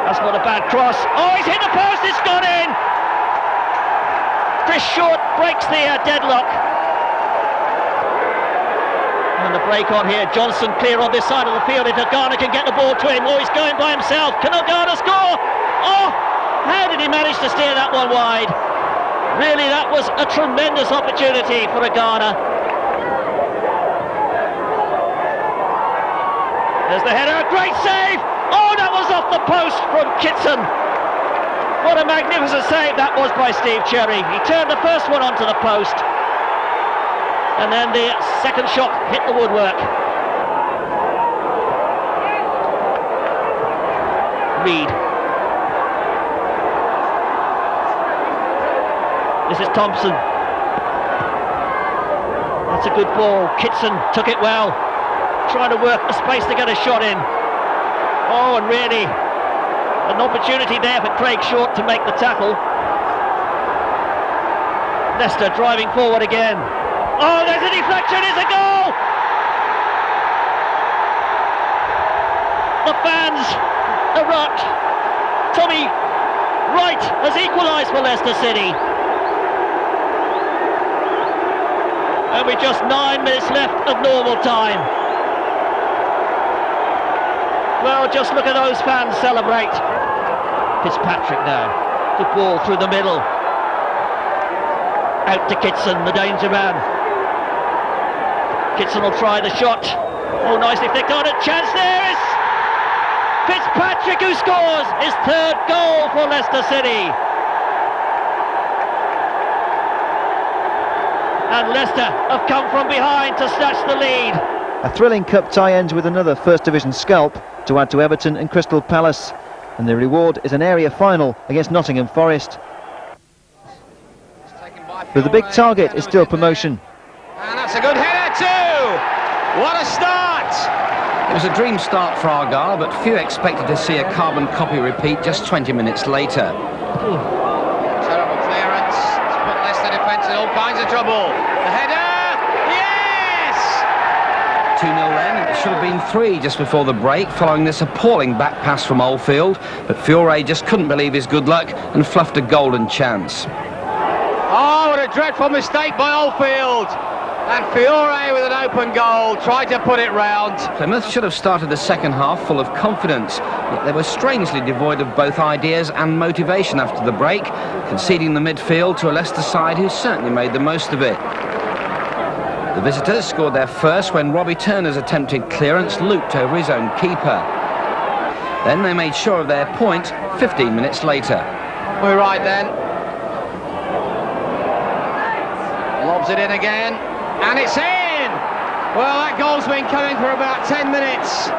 That's not a bad cross. Oh, he's hit the post, it's gone in! Chris Short breaks the deadlock. And the break on here. Johnson clear on this side of the field. If Ogana can get the ball to him. Oh, he's going by himself. Can Ogana score? Oh, how did he manage to steer that one wide? Really, that was a tremendous opportunity for Ogana. There's the header. A great save. Oh, that was off the post from Kitson. What a magnificent save that was by Steve Cherry. He turned the first one onto the post, and then the second shot hit the woodwork. Reed. This is Thompson. That's a good ball. Kitson took it well, trying to work the space to get a shot in. Oh, and really an opportunity there for Craig Short to make the tackle. Leicester driving forward again. Oh, there's a deflection, it's a goal! The fans erupt. Tommy Wright has equalised for Leicester City. And with just 9 minutes left of normal time. Well, just look at those fans celebrate. Fitzpatrick now. Good ball through the middle. Out to Kitson, the danger man. Kitson will try the shot. Oh, nicely flicked on it. Chance there is Fitzpatrick, who scores his third goal for Leicester City. And Leicester have come from behind to snatch the lead. A thrilling cup tie ends with another First Division scalp to add to Everton and Crystal Palace, and the reward is an area final against Nottingham Forest. But the big target is still promotion. And that's a good header too! What a start! It was a dream start for Argyle, but few expected to see a carbon copy repeat just 20 minutes later. So trouble. The header, yes! 2-0 then, it should have been 3 just before the break, following this appalling back pass from Oldfield, but Fiore just couldn't believe his good luck and fluffed a golden chance. Oh, what a dreadful mistake by Oldfield! And Fiore with an open goal, tried to put it round. Plymouth should have started the second half full of confidence, yet they were strangely devoid of both ideas and motivation after the break, conceding the midfield to a Leicester side who certainly made the most of it. The visitors scored their first when Robbie Turner's attempted clearance looped over his own keeper. Then they made sure of their point 15 minutes later. We're right then. Lobs it in again. And it's in! Well, that goal's been coming for about 10 minutes.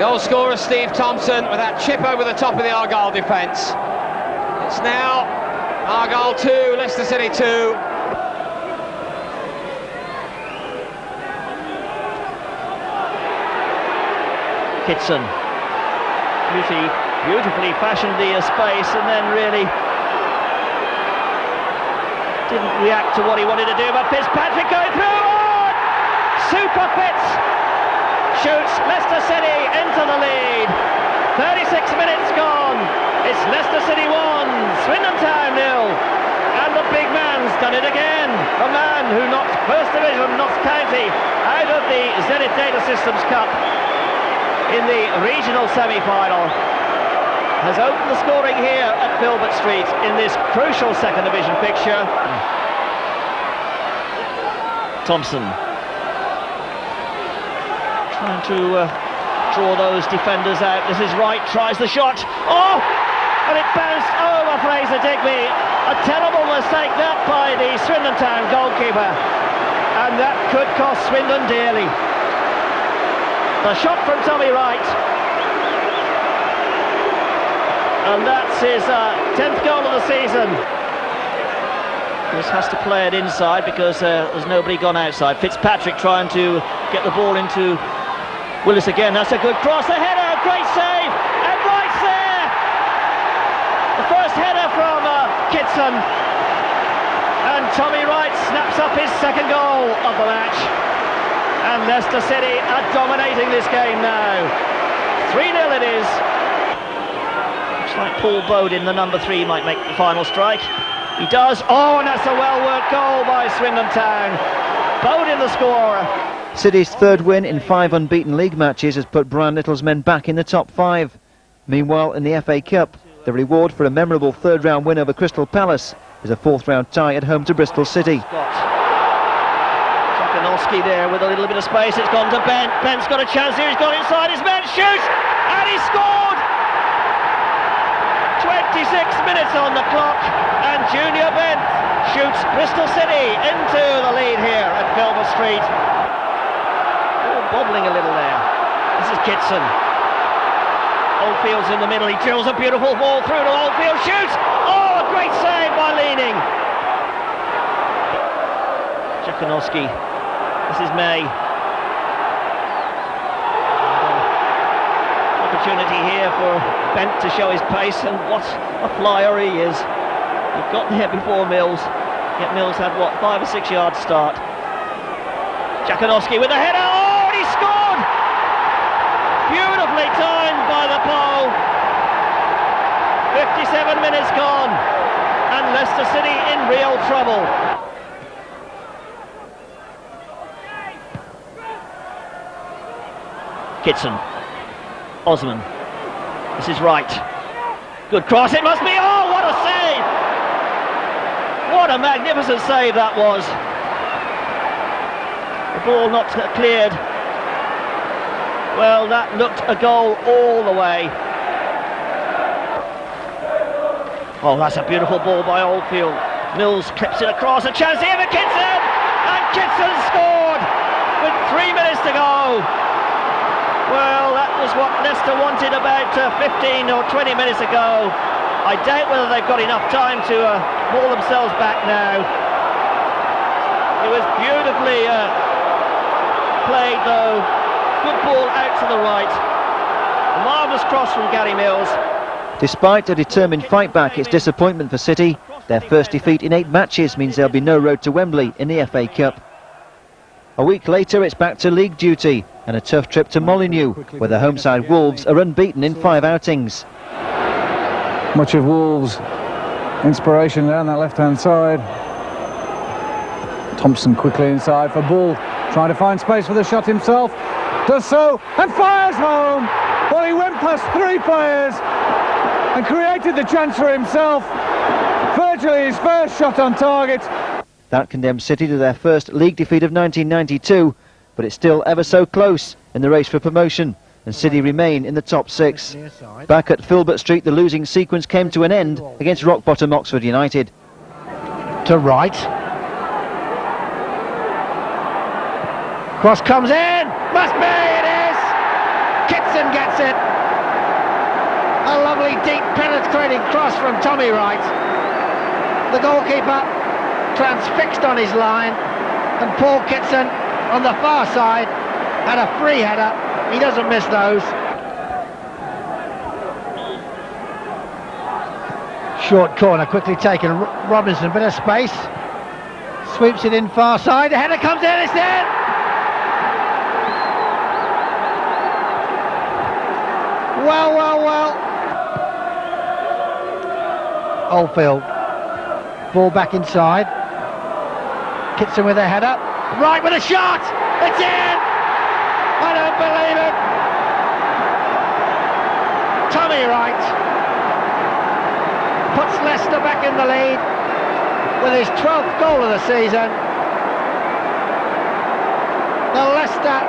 Goal scorer Steve Thompson with that chip over the top of the Argyle defence. It's now Argyle 2, Leicester City 2. Kitson. Beautifully fashioned the space and then really didn't react to what he wanted to do, but Fitzpatrick going through! Oh! Super Fitz shoots Leicester City into the lead. 36 minutes gone. It's Leicester City 1, Swindon Town 0. And the big man's done it again. The man who knocked First Division Notts County out of the Zenith Data Systems Cup in the regional semi-final has opened the scoring here at Filbert Street in this crucial second division fixture. Thompson trying to draw those defenders out. This is Wright, tries the shot. Oh! And it bounced over Fraser Digby. A terrible mistake that by the Swindon Town goalkeeper. And that could cost Swindon dearly. The shot from Tommy Wright. And that's his 10th goal of the season. This has to play it inside because there's nobody gone outside. Fitzpatrick trying to get the ball into Willis again. That's a good cross. The header, great save. And Wright's there. The first header from Kitson. And Tommy Wright snaps up his second goal of the match. And Leicester City are dominating this game now. 3-0 it is. Like Paul Bowden, the number 3, might make the final strike. He does. Oh, and that's a well-worked goal by Swindon Town. Bowden the scorer. City's third win in 5 unbeaten league matches has put Brian Little's men back in the top 5. Meanwhile, in the FA Cup, the reward for a memorable third-round win over Crystal Palace is a fourth-round tie at home to Bristol City. Jakanowski there with a little bit of space. It's gone to Bent. Bent's got a chance here. He's gone inside his man. Shoots! And he scored! 26 minutes on the clock, and Junior Bent shoots Bristol City into the lead here at Filbert Street. Oh, bobbling a little there. This is Kitson. Oldfield's in the middle. He drills a beautiful ball through to Oldfield. Shoots! Oh, a great save by Leaning. Jakanowski. This is May. Opportunity here for Bent to show his pace, and what a flyer he is. He got there before Mills, yet Mills had what, 5 or 6 yard start. Jakanowski with a header. Oh, and he scored! Beautifully timed by the pole. 57 minutes gone, and Leicester City in real trouble. Kitson. Osman. This is Wright. Good cross, it must be. Oh, what a save! What a magnificent save that was. The ball not cleared. Well, that looked a goal all the way. Oh, that's a beautiful ball by Oldfield. Mills clips it across, a chance here for Kitson! And Kitson scored with 3 minutes to go. Well, that was what Leicester wanted about 15 or 20 minutes ago. I doubt whether they've got enough time to haul themselves back now. It was beautifully played though. Good ball out to the right. A marvellous cross from Gary Mills. Despite a determined fight back, it's disappointment for City Their first defeat in 8 matches means there'll be no road to Wembley in the FA Cup. A week later it's back to league duty and a tough trip to Molineux, where the home side Wolves are unbeaten in 5 outings. Much of Wolves' inspiration down that left-hand side. Thompson quickly inside for Bull, trying to find space for the shot himself. Does so and fires home. Well, he went past 3 players and created the chance for himself. Virtually his first shot on target. That condemns City to their first league defeat of 1992, but it's still ever so close in the race for promotion, and City remain in the top 6. Back at Filbert Street, the losing sequence came to an end against rock-bottom Oxford United. To Wright. Cross comes in. Must be, it is. Kitson gets it. A lovely deep penetrating cross from Tommy Wright. The goalkeeper transfixed on his line, and Paul Kitson on the far side had a free header. He doesn't miss those. Short corner quickly taken. Robinson, bit of space, sweeps it in far side. The header comes in. It's in. Well. Oldfield. Ball back inside. Kitson with a header. Right with a shot. It's in. I don't believe it. Tommy Wright puts Leicester back in the lead with his 12th goal of the season. The Leicester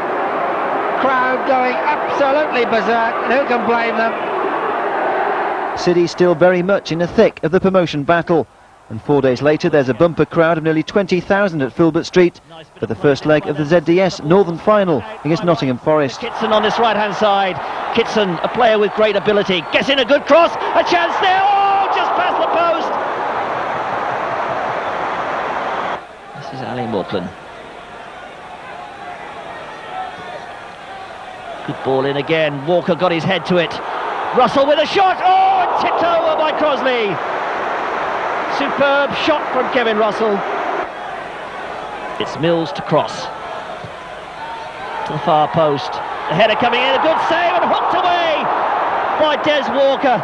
crowd going absolutely berserk, and who can blame them? City still very much in the thick of the promotion battle, and 4 days later there's a bumper crowd of nearly 20,000 at Filbert Street for the first leg of the ZDS Northern Final against Nottingham Forest. Kitson on this right hand side. Kitson, a player with great ability, gets in a good cross, a chance there. Oh, just past the post. This is Ali Mortland. Good ball in again. Walker got his head to it. Russell with a shot. Oh, and tipped over by Crosley. Superb shot from Kevin Russell. It's Mills to cross to the far post. The header coming in, a good save, and hooked away by Des Walker.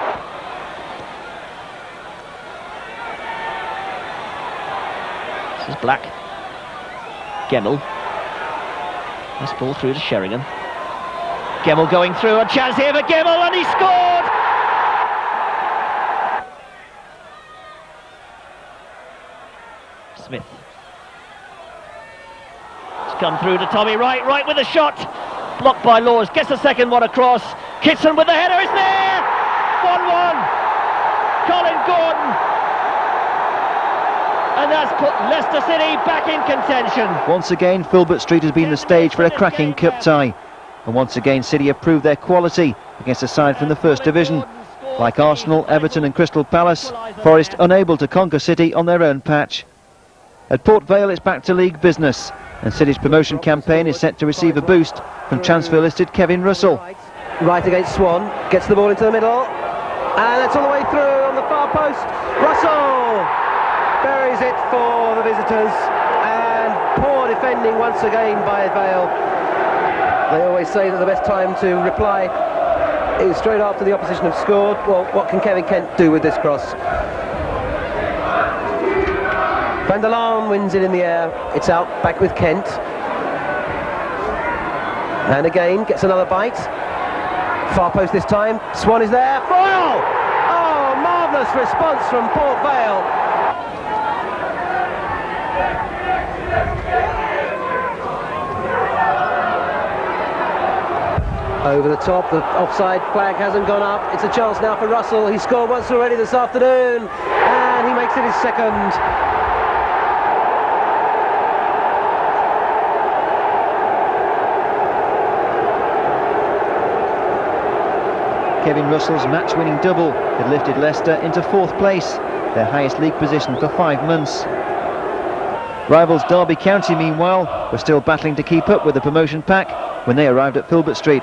This is Black. Gemmell. Nice ball through to Sheringham. Gemmell going through, a chance here for Gemmell, and he scored! Smith. It's come through to Tommy Wright, Wright with a shot. Blocked by Laws, gets the second one across. Kitson with the header, is there! 1-1. Colin Gordon. And that's put Leicester City back in contention. Once again, Filbert Street has been the stage for a cracking cup tie. And once again, City have proved their quality against a side from the First Division. Like Arsenal, Everton and Crystal Palace, Forest unable to conquer City on their own patch. At Port Vale, it's back to league business, and City's promotion campaign is set to receive a boost from transfer-listed Kevin Russell. Right against Swan, gets the ball into the middle, and that's all the way through on the far post. Russell buries it for the visitors, and poor defending once again by Vale. They always say that the best time to reply is straight after the opposition have scored. Well, what can Kevin Kent do with this cross? Van der Laan wins it in the air. It's out, back with Kent. And again, gets another bite. Far post this time. Swan is there. Foil! Oh, marvellous response from Port Vale. Over the top, the offside flag hasn't gone up. It's a chance now for Russell. He scored once already this afternoon, and he makes it his second. Kevin Russell's match-winning double had lifted Leicester into 4th place, their highest league position for 5 months. Rivals Derby County, meanwhile, were still battling to keep up with the promotion pack when they arrived at Filbert Street.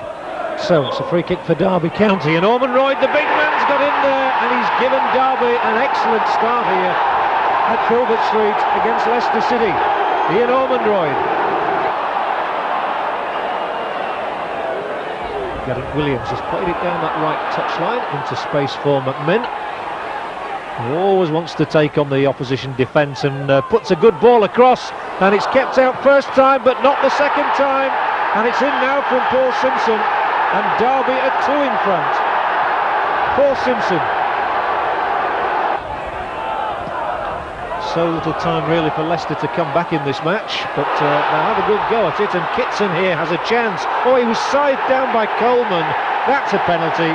So it's a free kick for Derby County, and Ormonroyd, the big man's got in there, and he's given Derby an excellent start here at Filbert Street against Leicester City. Ian Ormonroyd. Gareth Williams has played it down that right touchline into space for McMinn, who always wants to take on the opposition defence, and puts a good ball across, and it's kept out first time but not the second time, and it's in now from Paul Simpson, and Derby are 2 in front. Paul Simpson. So little time really for Leicester to come back in this match, but they'll have a good go at it, and Kitson here has a chance. Oh, he was scythed down by Coleman. That's a penalty.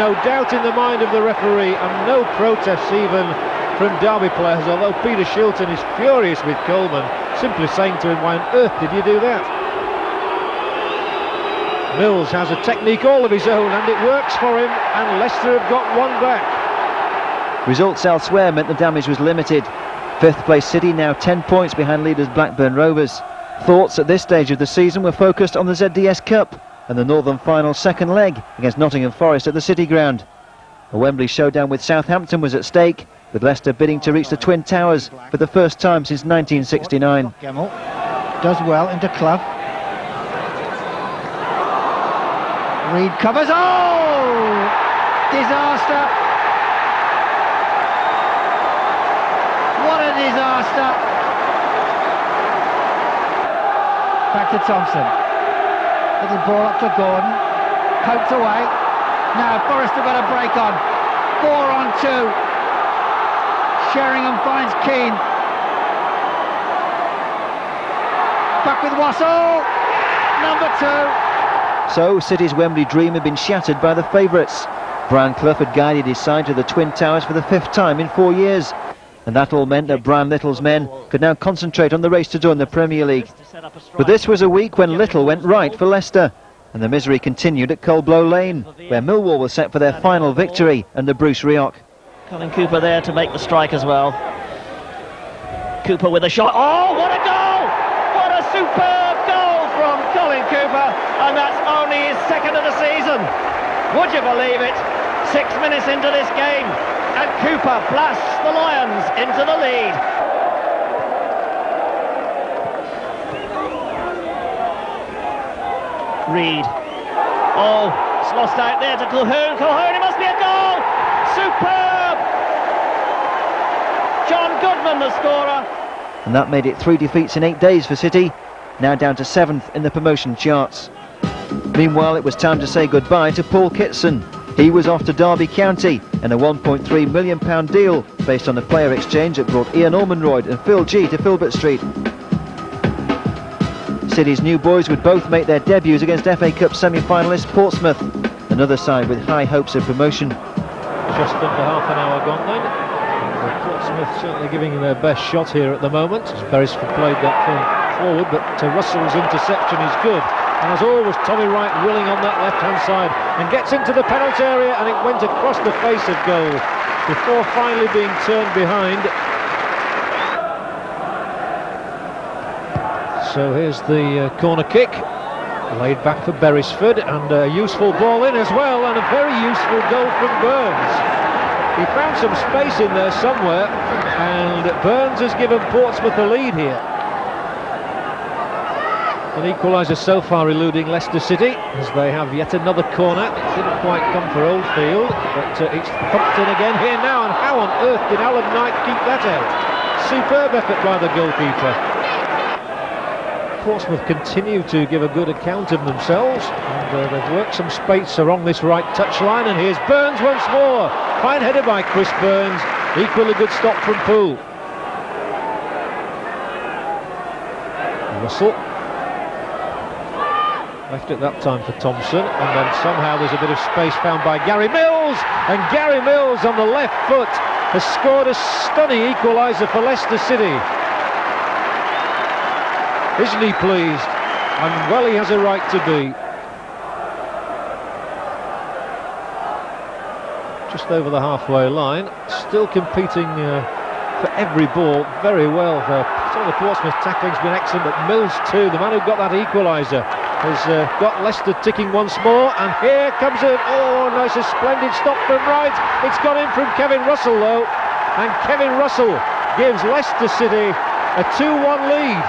No doubt in the mind of the referee, and no protests even from Derby players, although Peter Shilton is furious with Coleman, simply saying to him, why on earth did you do that? Mills has a technique all of his own, and it works for him, and Leicester have got one back. Results elsewhere meant the damage was limited. 5th place City now 10 points behind leaders Blackburn Rovers. Thoughts at this stage of the season were focused on the ZDS Cup and the Northern Final second leg against Nottingham Forest at the City Ground. A Wembley showdown with Southampton was at stake, with Leicester bidding to reach the Twin Towers for the first time since 1969. Gemmell does well into Clough. Reed covers. Oh! Disaster! What a disaster! Back to Thompson. Little ball up to Gordon. Poked away. Now Forrest have got a break on. 4 on 2. Sheringham finds Keane. Back with Wassell. Number 2. So City's Wembley dream had been shattered by the favourites. Brian Clough had guided his side to the Twin Towers for the 5th time in 4 years. And that all meant that Brian Little's men could now concentrate on the race to join the Premier League. But this was a week when little went right for Leicester, and the misery continued at Coldblow Lane, where Millwall was set for their final victory under Bruce Rioch. Colin Cooper there to make the strike as well. Cooper with a shot. Oh, what a goal! What a superb goal from Colin Cooper, and that's only his 2nd of the season. Would you believe it? 6 minutes into this game, and Cooper blasts the Lions into the lead. Reed. Oh, it's lost out there to Colquhoun. Colquhoun, it must be a goal! Superb! John Goodman, the scorer. And that made it 3 defeats in 8 days for City, now down to 7th in the promotion charts. Meanwhile, it was time to say goodbye to Paul Kitson. He was off to Derby County in a £1.3 million deal based on a player exchange that brought Ian Ormonroyd and Phil G to Filbert Street. City's new boys would both make their debuts against FA Cup semi-finalist Portsmouth, another side with high hopes of promotion. Just under half an hour gone then. Portsmouth certainly giving their best shot here at the moment. Beresford played that forward, but Russell's interception is good. And as always, Tommy Wright willing on that left-hand side and gets into the penalty area, and it went across the face of goal before finally being turned behind. So here's the corner kick, laid back for Beresford, and a useful ball in as well, and a very useful goal from Burns. He found some space in there somewhere, and Burns has given Portsmouth the lead here. An equaliser so far eluding Leicester City, as they have yet another corner. It didn't quite come for Oldfield, but it's pumped in again here now, and how on earth did Alan Knight keep that out? Superb effort by the goalkeeper. Portsmouth continue to give a good account of themselves, and they've worked some space along this right touchline, and here's Burns once more. Fine header by Chris Burns, equally good stop from Poole. Russell. Left it that time for Thompson, and then somehow there's a bit of space found by Gary Mills, and Gary Mills on the left foot has scored a stunning equaliser for Leicester City. Isn't he pleased? And well, he has a right to be. Just over the halfway line, still competing for every ball very well. Some of the Portsmouth tackling's been excellent, but Mills too, the man who got that equaliser, has got Leicester ticking once more, and here comes a nice, a splendid stop from Wright. It's gone in from Kevin Russell though, and Kevin Russell gives Leicester City a 2-1 lead.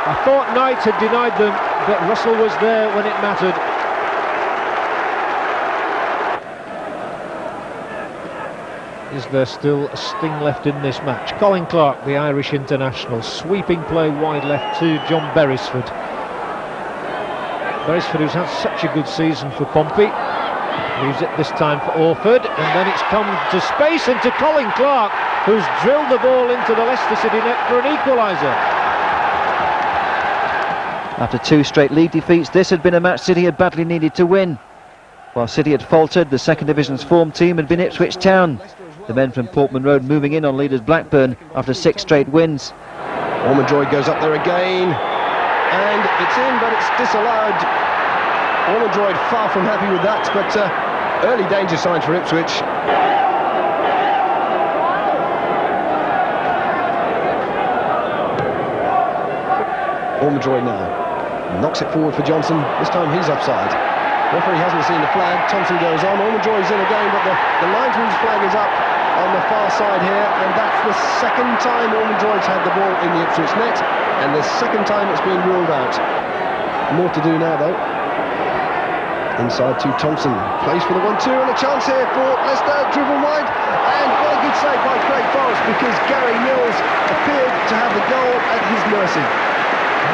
I thought Knight had denied them, but Russell was there when it mattered. Is there still a sting left in this match? Colin Clark, the Irish international, sweeping play wide left to John Beresford. Beresford, who's had such a good season for Pompey, leaves it this time for Orford, and then it's come to space and to Colin Clark, who's drilled the ball into the Leicester City net for an equaliser. After 2 straight league defeats, this had been a match City had badly needed to win. While City had faltered, the second division's form team had been Ipswich Town. The men from Portman Road moving in on leaders Blackburn after 6 straight wins. Ormondroyd goes up there again, and it's in, but it's disallowed. Ormondroyd far from happy with that, but early danger signs for Ipswich. Ormondroyd now knocks it forward for Johnson. This time he's offside. Referee hasn't seen the flag. Thompson goes on. Ormondroyd's in again, but the linesman's flag is up on the far side here, and that's the second time Ormondroyd's had the ball in the Ipswich net, and the second time it's been ruled out. More to do now, though. Inside to Thompson. Plays for the 1-2, and a chance here for Leicester, driven wide, and what a good save by Craig Forrest, because Gary Mills appeared to have the goal at his mercy.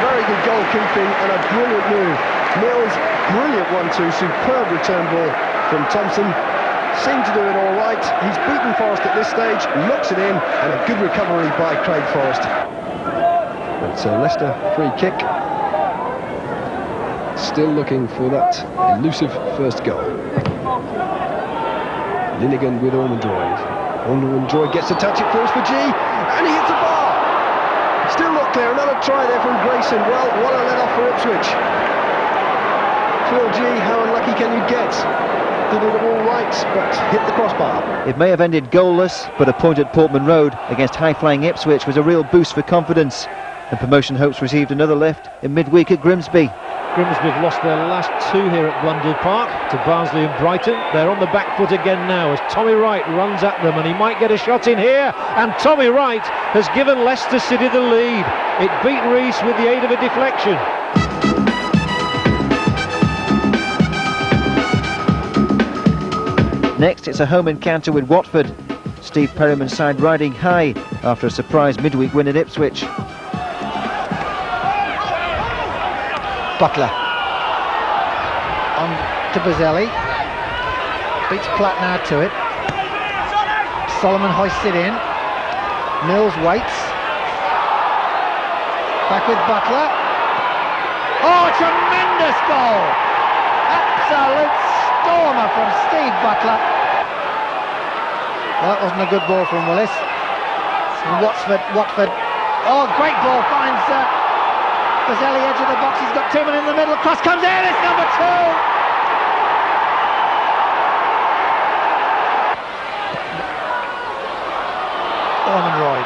Very good goalkeeping and a brilliant move. Mills, brilliant 1-2, superb return ball from Thompson. Seemed to do it all right. He's beaten Forrest at this stage, knocks it in, and a good recovery by Craig Forrest. It's a Leicester free kick. Still looking for that elusive first goal. Linnigan with Ormondroyd. Ormondroyd gets to touch it first for G, and he hits the bar. Still not clear. Another try there from Grayson. Well, what a let off for Ipswich. Phil G, how unlucky can you get? Did it all right, but hit the crossbar. It may have ended goalless, but a point at Portman Road against high-flying Ipswich was a real boost for confidence. And promotion hopes received another lift in midweek at Grimsby. Grimsby have lost their last 2 here at Blundell Park to Barnsley and Brighton. They're on the back foot again now as Tommy Wright runs at them, and he might get a shot in here, and Tommy Wright has given Leicester City the lead. It beat Rees with the aid of a deflection. Next, it's a home encounter with Watford. Steve Perryman's side riding high after a surprise midweek win at Ipswich. Butler on to Bozelli, beats Platt now to it. Solomon hoists it in. Mills waits. Back with Butler. Oh, tremendous goal! Absolute stormer from Steve Butler. Well, that wasn't a good ball from Willis. And Watford. Oh, great ball finds Bozelli, edge of the box. He's got 2 men in the middle. Cross comes in. It's number 2. Ormondroyd.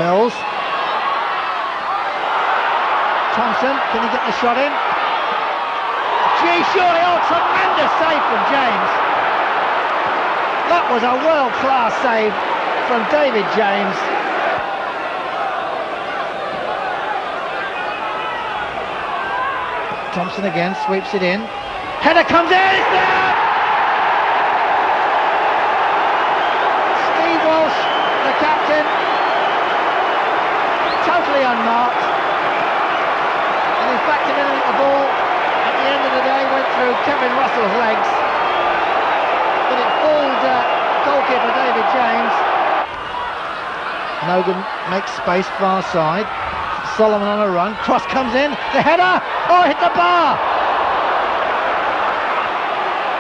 Mills. Thompson, can he get the shot in? Gee, surely, oh, tremendous save from James. That was a world-class save from David James. Thompson again, sweeps it in. Header comes in, it's there! Steve Walsh, the captain, totally unmarked. And in fact, the ball, at the end of the day, went through Kevin Russell's legs. But it fooled goalkeeper David James. Nogan makes space far side. Solomon on a run, cross comes in, the header, oh, hit the bar!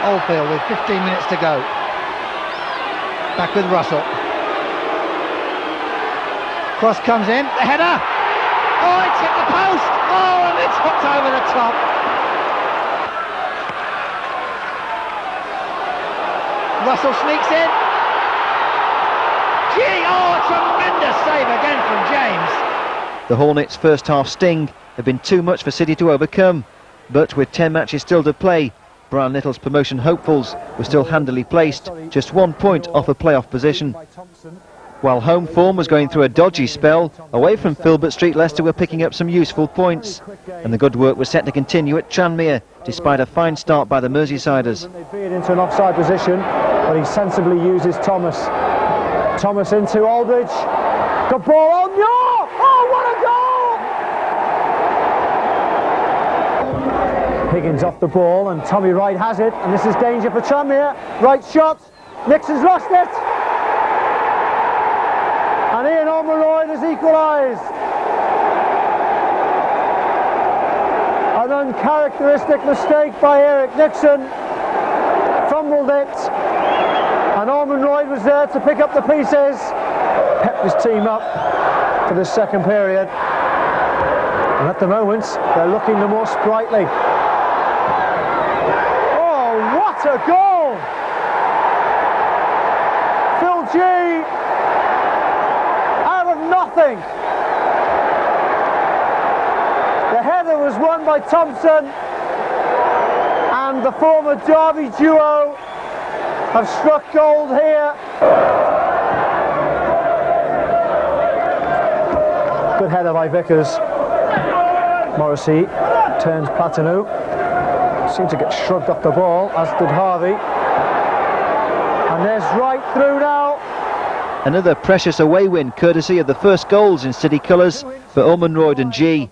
Oldfield with 15 minutes to go. Back with Russell. Cross comes in, the header, oh, it's hit the post, oh, and it's hooked over the top. Russell sneaks in. Gee, oh, a tremendous save again from James. The Hornets' first half sting had been too much for City to overcome, but with 10 matches still to play, Brian Little's promotion hopefuls were still handily placed, just 1 point off a playoff position. While home form was going through a dodgy spell, away from Filbert Street, Leicester were picking up some useful points, and the good work was set to continue at Tranmere, despite a fine start by the Merseysiders. They veered into an offside position, but he sensibly uses Thomas. Thomas into Aldridge. The ball on York! Oh, what a goal! Higgins off the ball, and Tommy Wright has it, and this is danger for Tranmere. Right shot. Nixon's lost it. And Ian Ormeroyd has equalised. An uncharacteristic mistake by Eric Nixon. Fumbled it. And Ormeroyd was there to pick up the pieces. Pepped his team up for the second period. And at the moment, they're looking the more sprightly. Oh, what a goal! Phil G. Nothing. The header was won by Thompson, and the former Derby duo have struck gold here. Good header by Vickers. Morrissey turns Platinu. Seemed to get shrugged off the ball, as did Harvey. And there's Wright through now. Another precious away win courtesy of the first goals in City colours for Ormeroyd and G.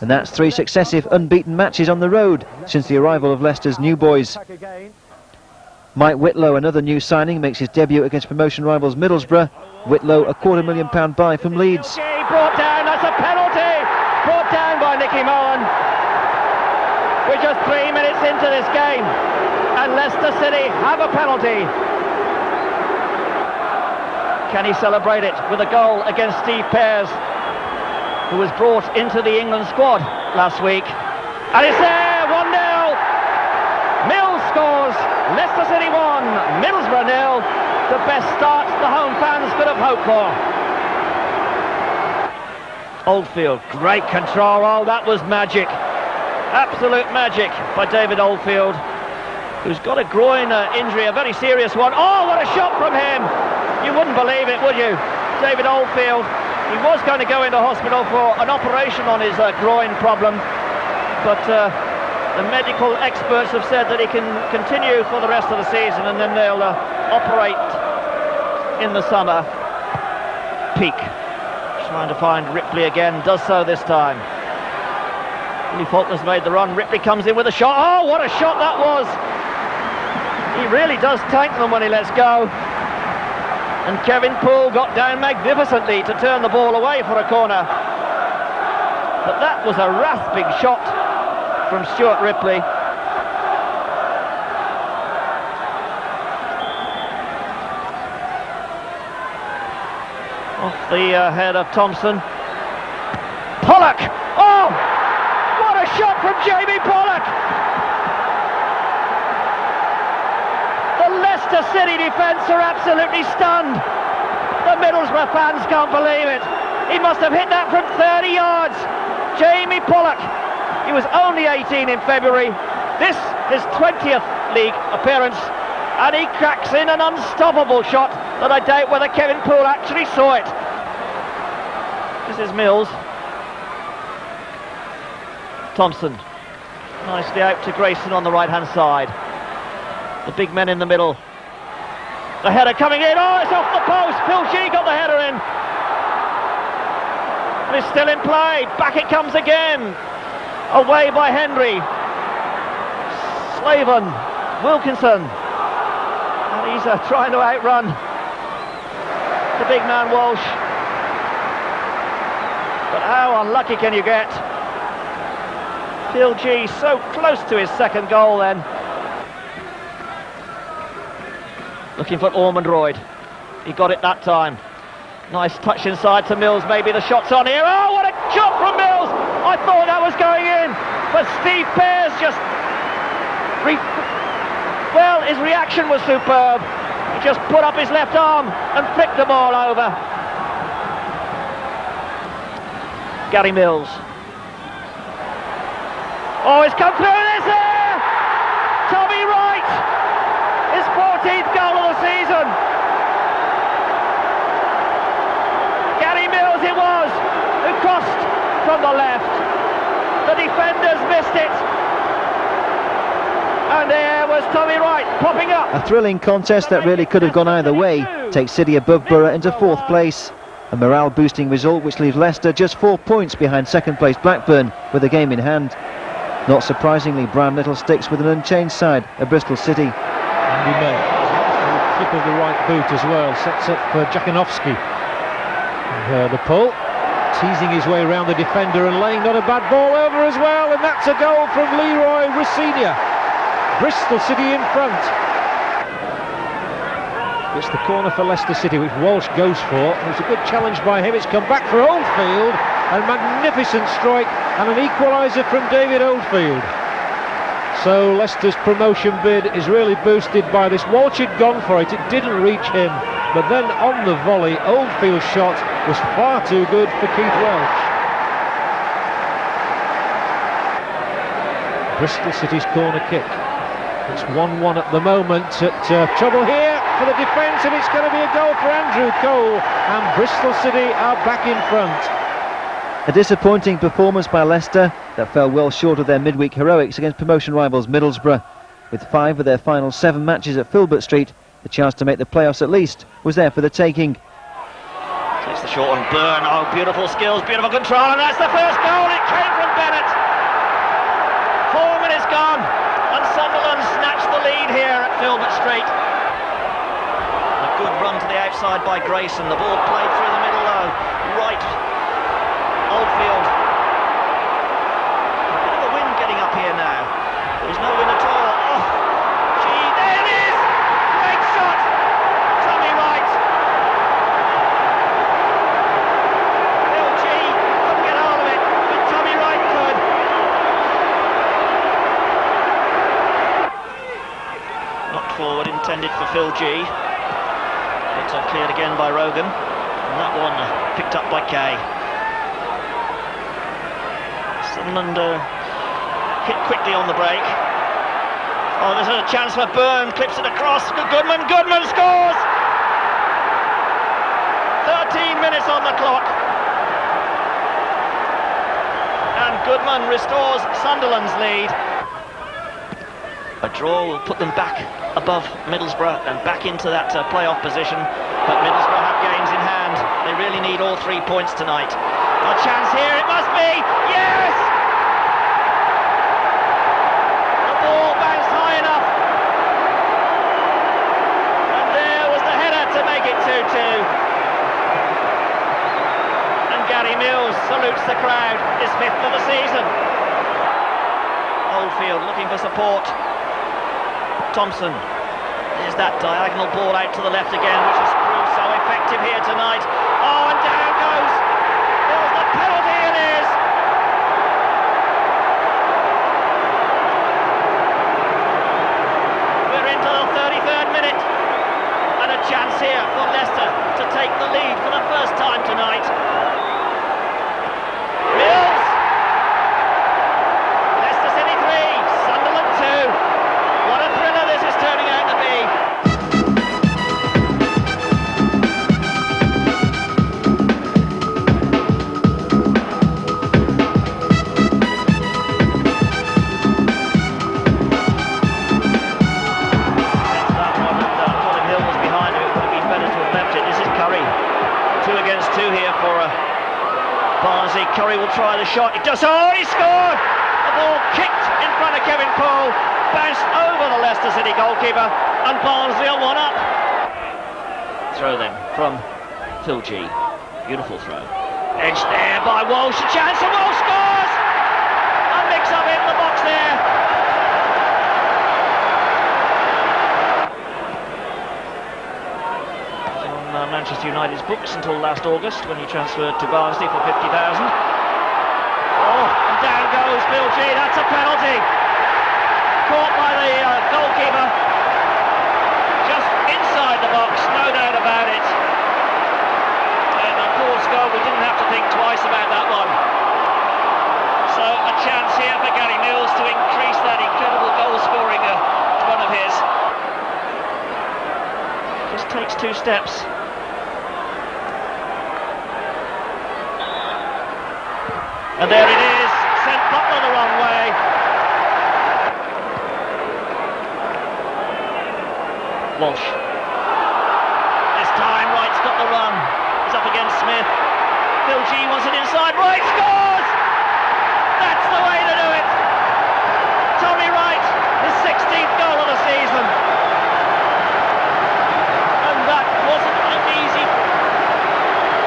And that's 3 successive unbeaten matches on the road since the arrival of Leicester's new boys. Mike Whitlow, another new signing, makes his debut against promotion rivals Middlesbrough. Whitlow, a £250,000 buy from Leeds. Brought down, that's a penalty! Brought down by Nicky Mohan. We're just 3 minutes into this game, and Leicester City have a penalty. Can he celebrate it with a goal against Steve Pears, who was brought into the England squad last week? And it's there, 1-0. Mills scores, Leicester City 1, Middlesbrough 0. The best start the home fans could have hoped for. Oldfield, great control. Oh, that was magic. Absolute magic by David Oldfield, who's got a groin injury, a very serious one. Oh, what a shot from him! You wouldn't believe it, would you? David Oldfield, he was going to go into hospital for an operation on his groin problem, but the medical experts have said that he can continue for the rest of the season, and then they'll operate in the summer. Peak, trying to find Ripley again, does so this time. Billy Faulkner's made the run, Ripley comes in with a shot. Oh, what a shot that was! He really does tank them when he lets go. And Kevin Poole got down magnificently to turn the ball away for a corner. But that was a rasping shot from Stuart Ripley. Off the head of Thompson. Pollock! Oh! What a shot from Jamie Pollock! Leicester City defence are absolutely stunned. The Middlesbrough fans can't believe it. He must have hit that from 30 yards. Jamie Pollock. He was only 18 in February. This his 20th league appearance, and he cracks in an unstoppable shot that I doubt whether Kevin Poole actually saw it. This is Mills. Thompson. Nicely out to Grayson on the right-hand side. The big men in the middle. The header coming in. Oh, it's off the post. Phil G got the header in. And it's still in play. Back it comes again. Away by Henry. Slaven. Wilkinson. And he's trying to outrun the big man Walsh. But how unlucky can you get? Phil G so close to his second goal then. Looking for Ormeroyd. He got it that time. Nice touch inside to Mills. Maybe the shot's on here. Oh, what a shot from Mills! I thought that was going in, but Steve Pears just... Well, his reaction was superb. He just put up his left arm and flicked the ball over. Gary Mills. Oh, it's come through this here! Tommy Wright! His 14th goal of the season! Gary Mills it was, who crossed from the left. The defenders missed it. And there was Tommy Wright popping up. A thrilling contest that really could have gone either way takes City above Borough into 4th place. A morale-boosting result which leaves Leicester just 4 points behind 2nd place Blackburn with a game in hand. Not surprisingly, Bram Little sticks with an unchanged side at Bristol City. Andy May, flip of the right boot as well, sets up for Jakinovski. The pull, teasing his way around the defender and laying not a bad ball over as well, and that's a goal from Leroy Rosenia. Bristol City in front. It's the corner for Leicester City, which Walsh goes for. It's a good challenge by him. It's come back for Oldfield. A magnificent strike and an equaliser from David Oldfield. So Leicester's promotion bid is really boosted by this. Walsh had gone for it. It didn't reach him. But then on the volley, Oldfield's shot was far too good for Keith Welch. Bristol City's corner kick. It's 1-1 at the moment. Trouble here for the defence, and it's going to be a goal for Andrew Cole, and Bristol City are back in front. A disappointing performance by Leicester that fell well short of their midweek heroics against promotion rivals Middlesbrough. With 5 of their final 7 matches at Filbert Street, the chance to make the playoffs at least was there for the taking. Takes the short on Byrne. Oh, beautiful skills, beautiful control, and that's the first goal. It came from Bennett. 4 minutes gone, and Sunderland snatched the lead here at Filbert Street. A good run to the outside by Grayson. The ball played through the middle though. Right. Oldfield. A bit of a wind getting up here now. There's no wind at all. Oh, gee, there it is! Great shot! Tommy Wright. Phil G couldn't get hold of it, but Tommy Wright could. Knocked forward, intended for Phil G. But cleared again by Rogan. And that one picked up by Kay. Sunderland hit quickly on the break. Oh, there's a chance for Byrne, clips it across. Goodman scores! 13 minutes on the clock. And Goodman restores Sunderland's lead. A draw will put them back above Middlesbrough and back into that playoff position. But Middlesbrough have games in hand. They really need all 3 points tonight. A chance here, it must be! Yes! The ball bounced high enough. And there was the header to make it 2-2. And Gary Mills salutes the crowd, his 5th of the season. Oldfield looking for support. Thompson. There's that diagonal ball out to the left again, which has proved so effective here tonight. Oh, and down goes. There's the penalty, it is. We're into the 33rd minute, and a chance here for Leicester to take the lead for the first time tonight. Mills. Leicester City 3, Sunderland 2. What a thriller this is turning out to be. Colin Hill was behind him. It would have been better to have left it. This is Curry. 2 against 2 here for Barnsley. Curry will try the shot. It does. Oh, he scored! The ball kicked in front of Kevin Poole. Bounced over the Leicester City goalkeeper, and Barnsley are 1 up. Throw then from Phil G. Beautiful throw. Edged there by Walsh. A chance, and Walsh scores! A mix-up in the box there. On Manchester United's books until last August, when he transferred to Barnsley for 50,000. Oh, and down goes Phil G. That's a penalty. Caught by the goalkeeper, just inside the box, no doubt about it. And of course, we didn't have to think twice about that one. steps. And there it is, sent Butler the wrong way. Walsh. This time Wright's got the run. He's up against Smith. Phil G wants it inside. Wright scores! That's the way to do it. Tommy Wright, his 16th goal of the season. And that wasn't an easy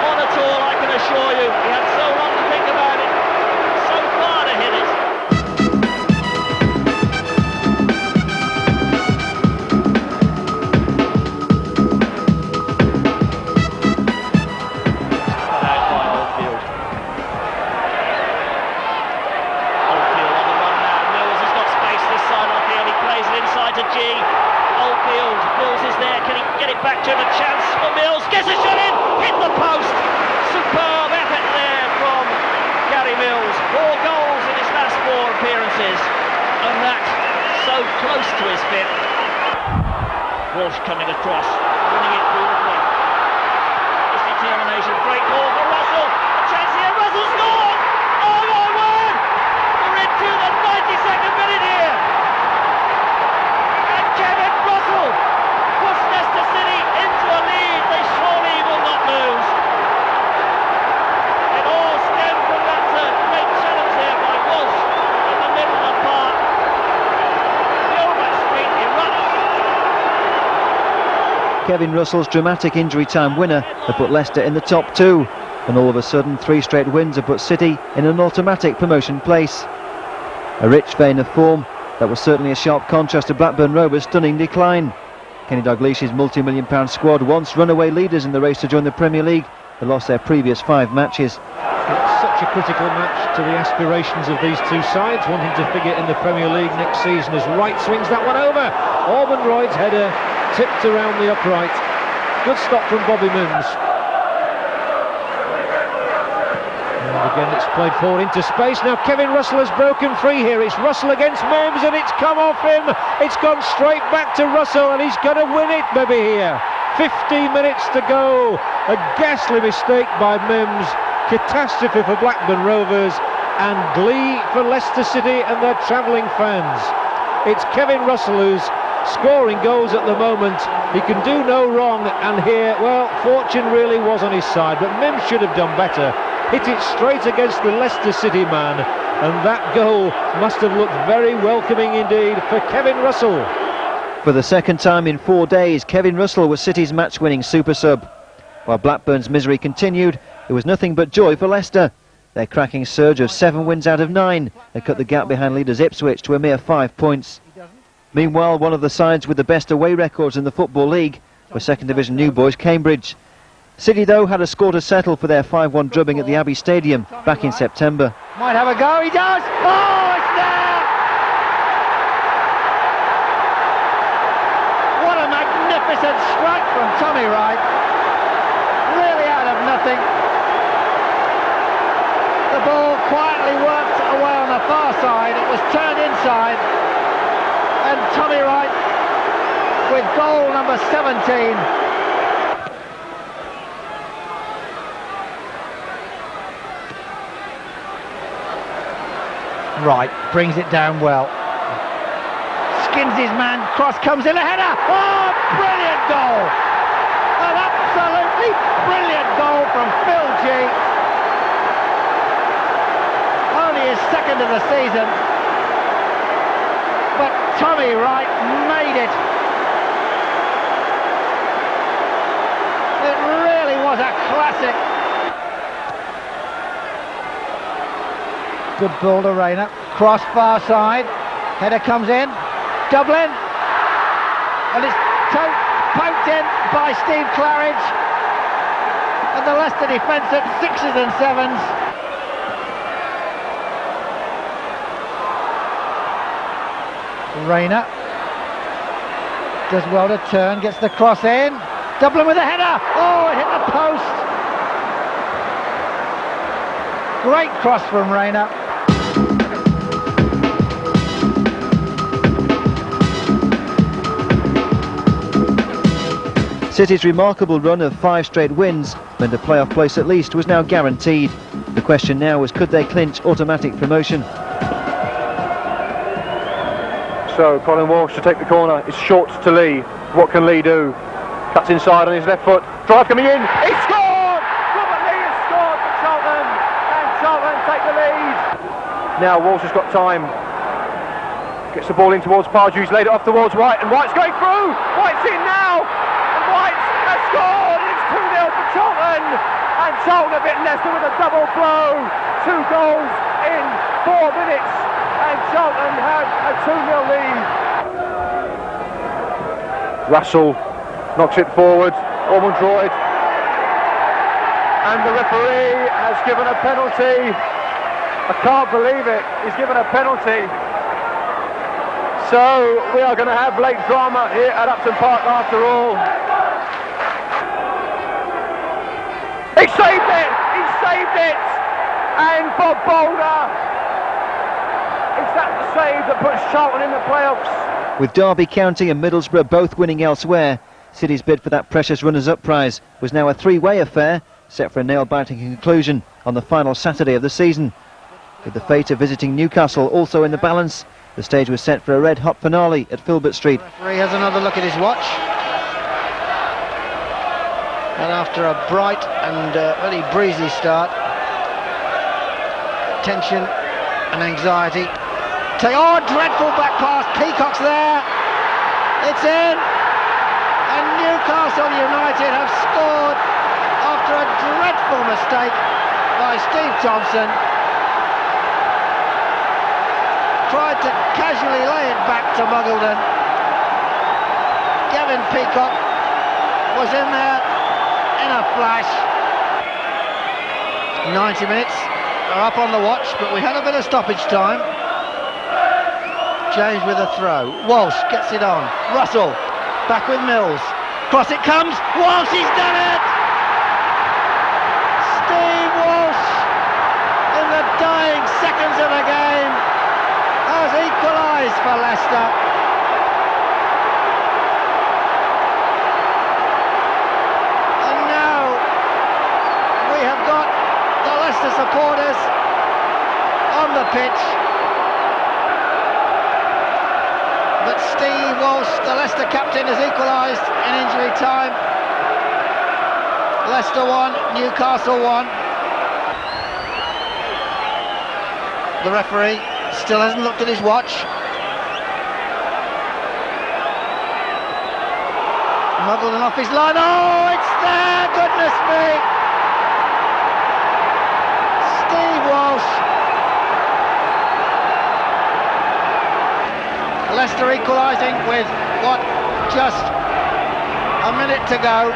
one at all, I can assure you. He had so long to think about it, so far to hit it. Cut out by Oldfield. Oldfield on the run now. Mills has got space this side of the field. He plays it inside to G. Oldfield. Mills is there. Can he get it back to him? A chance for Mills. Gets a shot in. Hit the post. Superb effort there from Gary Mills. 4 goals in his last 4 appearances. And that so close to his fifth. Walsh coming across. Winning it beautifully. His determination. Great ball for Russell. A chance here. Russell scored. Oh my word. We're into the 92nd minute here. And Kevin Russell puts Leicester City into a lead they surely will not lose. It all stemmed from that great challenge there by Walsh in the middle of the park. Gilbert Street erupts. Kevin Russell's dramatic injury time winner had put Leicester in the top 2, and all of a sudden 3 straight wins have put City in an automatic promotion place. A rich vein of form that was certainly a sharp contrast to Blackburn Rovers' stunning decline. Kenny Dalglish's multi-million-pound squad, once runaway leaders in the race to join the Premier League, had lost their previous 5 matches. It's such a critical match to the aspirations of these two sides, wanting to figure in the Premier League next season as Wright swings that one over. Orban Wright's header tipped around the upright. Good stop from Bobby Mims. And again it's played forward into space. Now Kevin Russell has broken free here. It's Russell against Mims and it's come off him. It's gone straight back to Russell and he's going to win it maybe here. 15 minutes to go. A ghastly mistake by Mims. Catastrophe for Blackburn Rovers and glee for Leicester City and their travelling fans. It's Kevin Russell who's scoring goals at the moment. He can do no wrong, and here, well, fortune really was on his side, but Mims should have done better. Hit it straight against the Leicester City man, and that goal must have looked very welcoming indeed for Kevin Russell. For the second time in 4 days, Kevin Russell was City's match-winning super sub. While Blackburn's misery continued, it was nothing but joy for Leicester. Their cracking surge of 7 wins out of 9 had cut the gap behind leaders Ipswich to a mere 5 points. Meanwhile, one of the sides with the best away records in the Football League were Second Division new boys Cambridge. City, though, had a score to settle for their 5-1 drubbing at the Abbey Stadium back in September. Might have a go, he does! Oh, it's there! What a magnificent strike from Tommy Wright. Really out of nothing. The ball quietly worked away on the far side. It was turned inside. And Tommy Wright with goal number 17. Wright brings it down well. Skins his man, cross comes in, a header! Oh, brilliant goal! An absolutely brilliant goal from Phil G. Only his second of the season. But Tommy Wright made it. It really was a classic. Good ball to Rayner. Cross far side. Header comes in. Dublin. And it's poked in by Steve Claridge. And the Leicester defence at 6s and 7s. Rayner does well to turn, gets the cross in. Dublin with a header. Oh, it hit the post. Great cross from Rayner. City's remarkable run of 5 straight wins meant a playoff place at least was now guaranteed. The question now was, could they clinch automatic promotion? So Colin Walsh to take the corner. It's short to Lee. What can Lee do? Cuts inside on his left foot. Drive coming in. He scored! Robert Lee has scored for Charlton, and Charlton take the lead. Now Walsh has got time. Gets the ball in towards Pardew. He's laid it off towards White, and White's going through. White's in now, and White has scored. It's 2-0 for Charlton, and Charlton have beaten Leicester with a double blow. 2 goals in 4 minutes, and Charlton have a 2-0 lead. Russell knocks it forward. Ormond draw it, and the referee has given a penalty. I can't believe it. He's given a penalty. So we are going to have late drama here at Upton Park after all. He saved it! He saved it! And Bob Boulder, is that the save that puts Charlton in the playoffs? With Derby County and Middlesbrough both winning elsewhere, City's bid for that precious runners-up prize was now a 3-way affair, set for a nail-biting conclusion on the final Saturday of the season. With the fate of visiting Newcastle also in the balance, the stage was set for a red-hot finale at Filbert Street. The referee has another look at his watch. And after a bright and very breezy start, tension and anxiety. Oh, dreadful back pass. Peacock's there. It's in. And Newcastle United have scored after a dreadful mistake by Steve Thompson. Tried to casually lay it back to Muggleton. Gavin Peacock was in there in a flash. 90 minutes are up on the watch, but we had a bit of stoppage time. James with a throw. Walsh gets it on. Russell back with Mills. Cross it comes. Walsh, he's done it! Steve Walsh, in the dying seconds of the game, has equalised for Leicester. And now we have got the Leicester supporters on the pitch. But Steve Walsh, the Leicester captain, has equalised in injury time. Leicester 1, Newcastle 1. The referee still hasn't looked at his watch. Muggleton off his line. Oh, it's there! Goodness me! Steve Walsh. Leicester equalising with what, just a minute to go.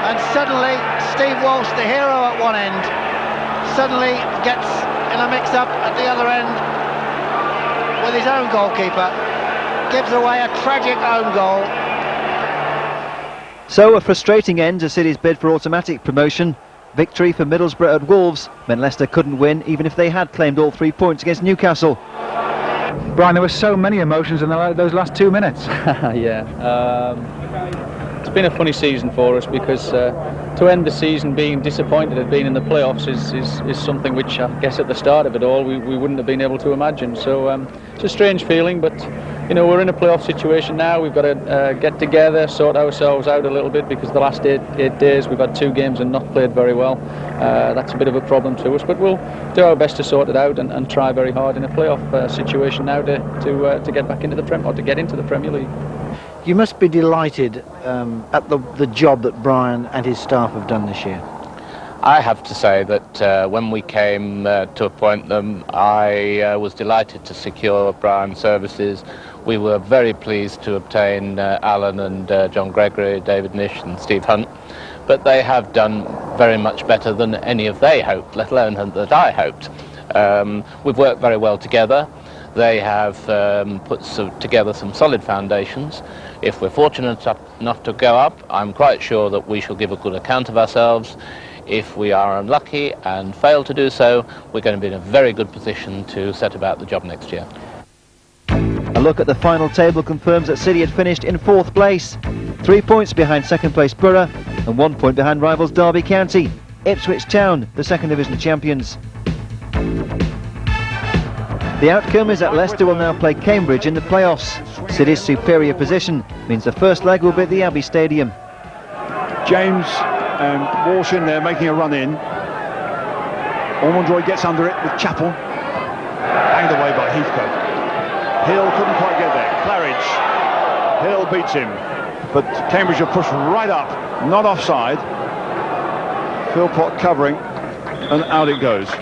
And suddenly Steve Walsh, the hero at one end, suddenly gets in a mix-up at the other end with his own goalkeeper, gives away a tragic own goal. So a frustrating end to City's bid for automatic promotion. Victory for Middlesbrough at Wolves meant Leicester couldn't win even if they had claimed all 3 points against Newcastle. Brian, there were so many emotions in those last 2 minutes. Yeah, it's been a funny season for us because to end the season being disappointed at being in the playoffs is something which I guess at the start of it all we wouldn't have been able to imagine. So it's a strange feeling, but you know, we're in a playoff situation now. We've got to get together, sort ourselves out a little bit, because the last eight days we've had 2 games and not played very well. That's a bit of a problem to us, but we'll do our best to sort it out and try very hard in a playoff situation now to get back into the Prem, or to get into the Premier League. You must be delighted at the job that Brian and his staff have done this year. I have to say that when we came to appoint them, I was delighted to secure Brian's services. We were very pleased to obtain Alan and John Gregory, David Nish and Steve Hunt, but they have done very much better than any of they hoped, let alone that I hoped. We've worked very well together. They have put together some solid foundations. If we're fortunate enough to go up, I'm quite sure that we shall give a good account of ourselves. If we are unlucky and fail to do so, we're going to be in a very good position to set about the job next year. A look at the final table confirms that City had finished in 4th place. 3 points behind second place Borough and 1 point behind rivals Derby County. Ipswich Town, the second division champions. The outcome is that Leicester will now play Cambridge in the playoffs. City's superior position means the first leg will be at the Abbey Stadium. James and Walsh in there making a run in. Ormondroy gets under it with Chappell. Banged away by Heathcote. Hill couldn't quite get there. Claridge. Hill beats him. But Cambridge are pushed right up. Not offside. Philpott covering. And out it goes. But